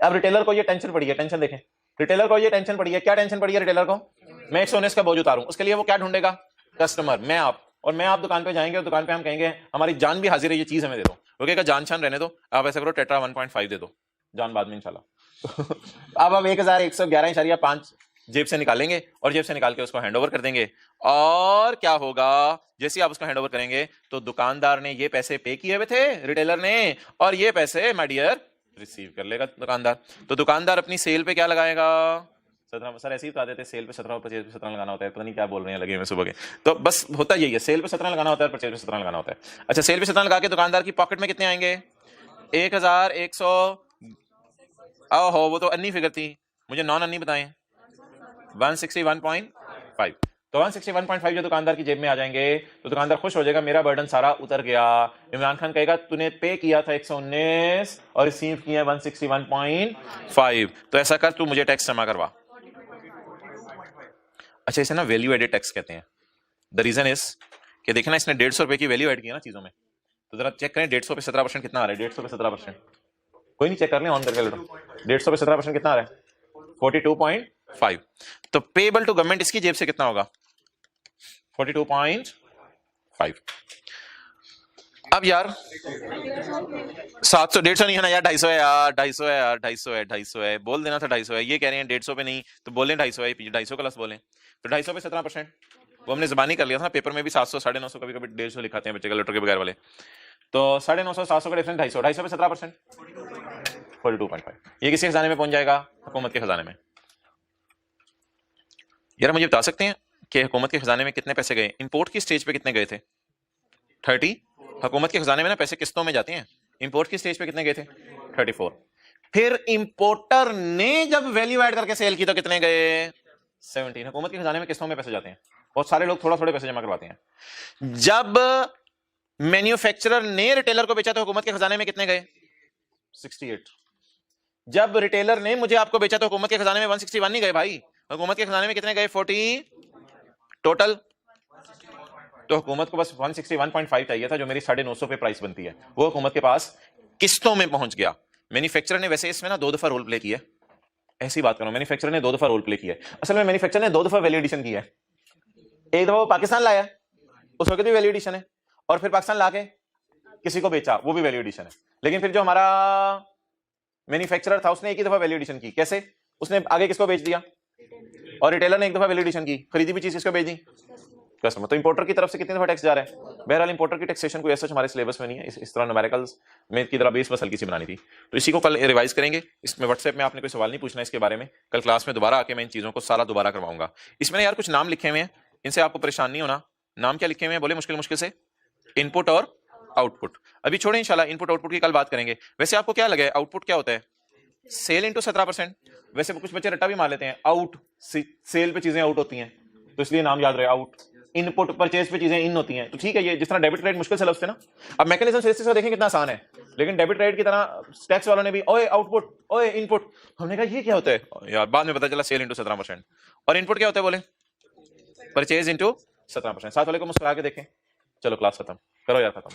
अब रिटेलर को ये टेंशन पड़ी है, टेंशन देखें, रिटेलर को ये टेंशन पड़ी है, क्या टेंशन पड़ी है रिटेलर को, मैं 119 का बोझ उतारूं। उसके लिए वो क्या ढूंढेगा, कस्टमर, मैं आप, और मैं आप दुकान पे जाएंगे और दुकान पे हम कहेंगे हमारी जान भी हाजिर है, ये चीज हमें दे दो। वो कहेगा जान छान रहने दो, आप ऐसा करो टेट्रा 1.5 दे दो, जान बाद में इंशाल्लाह। अब 1111.5 जेब से निकालेंगे और जेब से निकाल के उसको हैंड ओवर कर देंगे। और क्या होगा, जैसे ही आप उसको हैंड ओवर करेंगे तो दुकानदार ने ये पैसे पे किए हुए थे रिटेलर ने, और ये पैसे माय डियर रिसीव कर लेगा दुकानदार। तो दुकानदार अपनी सेल पे क्या लगाएगा, 17। सर ऐसे ही बता देते, सेल पे 17 और परचेज पे 17 लगाना होता है, पता नहीं क्या बोल रहे हैं लगे हुए सुबह के। तो बस होता यही है, सेल पे 17 लगाना होता है, परचेज पे 17 लगाना होता है। अच्छा, सेल पे 17 लगा के दुकानदार की पॉकेट में कितने आएंगे, 1100। ओहो, वो तो अन्नी फिगर थी, मुझे नॉन अन्नी बताएं। 161.5। तो 161.5 जो दुकानदार की जेब में आ जाएंगे तो दुकानदार खुश हो जाएगा, मेरा बर्डन सारा उतर गया। इमरान खान कहेगा तूने पे किया था 119 और रिसीव किया 161.5, तो ऐसा कर तू मुझे टैक्स जमा करवा। अच्छा, इसे ना वैल्यू एडेड टैक्स कहते हैं। द रीजन इज कि देखना इसने 150 रुपए की वैल्यू एड की ना चीजों में, तो जरा चेक करें 150 पे 17% कितना आ रहा है। 150 पे 17%, कोई नहीं चेक कर लें ऑन करके, 150 पे 17% कितना आ रहा है, 42.5। तो पेबल टू गवर्नमेंट इसकी जेब से कितना होगा, 42.5। अब यार 700, 150 नहीं है ना यार, 250 है यार, 250 है यार, 250 है, 250 है, बोल देना था 250 है। ये कह रहे हैं 150 पे नहीं, तो बोलें 250 है, 250 प्लस बोलें, तो 250 पे 17%। वो हमने जबानी कर लिया था, पेपर में भी 700, 950, कभी कभी 150 लिखाते हैं बच्चे का लेटर के बगैर वाले। तो 950, 700 का डिफरेंस 250, 250 पे 17%, 42.5। ये किसी खजाने में पहुंच जाएगा, हुकूमत के खजाने में। यार मुझे बता सकते हैं कि हुकूमत के खजाने में कितने पैसे गए, इंपोर्ट की स्टेज पे कितने गए थे, 30। हुकूमत के खजाने में ना पैसे किस्तों में जाते हैं, इंपोर्ट की स्टेज पे कितने गए थे, 34। फिर इंपोर्टर ने जब वैल्यू ऐड करके सेल की तो कितने गए, 17। हुकूमत के खजाने में किस्तों में पैसे जाते हैं, बहुत सारे लोग थोड़ा थोड़े पैसे जमा करवाते हैं। जब मैन्युफैक्चरर ने रिटेलर को बेचा तो हुकूमत के खजाने में कितने गए, 68। जब रिटेलर ने मुझे आपको बेचा तो हुकूमत के खजाने में 161 नहीं गए भाई, हुकूमत के खजाने में कितने गए, 40 टोटल। तो हुकूमत को बस 161.5 चाहिए था, जो मेरी 950 पे प्राइस बनती है, वो हुकूमत के पास किस्तों में पहुंच गया। मैन्युफैक्चरर ने वैसे इसमें ना 2 दफा रोल प्ले किया, ऐसी बात करो, मैन्युफैक्चरर ने 2 दफा रोल प्ले किया। असल में मैन्युफैक्चरर ने 2 दफा वैल्यू एडिशन किया है। एक दफा वो पाकिस्तान लाया, उस वक्त भी वैल्यू एडिशन है, और फिर पाकिस्तान लाके किसी को बेचा, वो भी वैल्यू एडिशन है। लेकिन फिर जो हमारा मैन्युफैक्चरर था उसने एक ही दफा वैल्यू एडिशन की, कैसे, उसने आगे किसको बेच दिया, और रिटेलर ने एक दफा वैल्यू एडिशन की, खरीदी भी चीज किसको बेच दी, कस्टमर। तो इंपोर्टर की तरफ से कितनी दफा टैक्स जा रहा है। बहरहाल इंपोर्टर की टैक्सेशन कोई ऐसा हमारे सिलेबस में नहीं है, इस तरह न्यूमेरिकल्स में की तरह बेस बस हल्की सी बनानी थी, तो इसी को कल रिवाइज करेंगे। इसमें व्हाट्सएप में आपने कोई सवाल नहीं पूछना इसके बारे में, कल क्लास में दोबारा आके मैं इन चीजों को सारा दोबारा करवाऊंगा। इसमें यार कुछ नाम लिखे हुए हैं, इनसे आपको परेशान नहीं होना। नाम क्या लिखे हुए हैं बोले, मुश्किल मुश्किल से, इनपुट और आउटपुट। अभी छोड़े इंशाल्लाह, इनपुट आउटपुट की कल बात करेंगे। वैसे आपको क्या लगे आउटपुट क्या होता है, सेल इंटू 17%। वैसे कुछ बच्चे रट्टा भी मार लेते हैं, आउट सेल पे चीजें आउट होती हैं, तो इसलिए नाम याद रहे आउट। इनपुट परचेज पे चीजें इन होती हैं, तो ठीक है, ये जिस तरह डेबिट क्रेडिट मुश्किल से लफ्ज थे ना, अब मैकेनिज्म से देखें कितना आसान है। लेकिन डेबिट क्रेडिट की तरह टैक्स वालों ने भी ओए आउटपुट, ओए इनपुट, हमने कहा ये क्या होता है यार, बाद में पता चला सेल इंटू 17%। और इनपुट क्या होता है बोले, परचेज इंटू 17%। साथ वाले को मुस्कुरा के देखें। चलो क्लास खत्म करो यार, खत्म।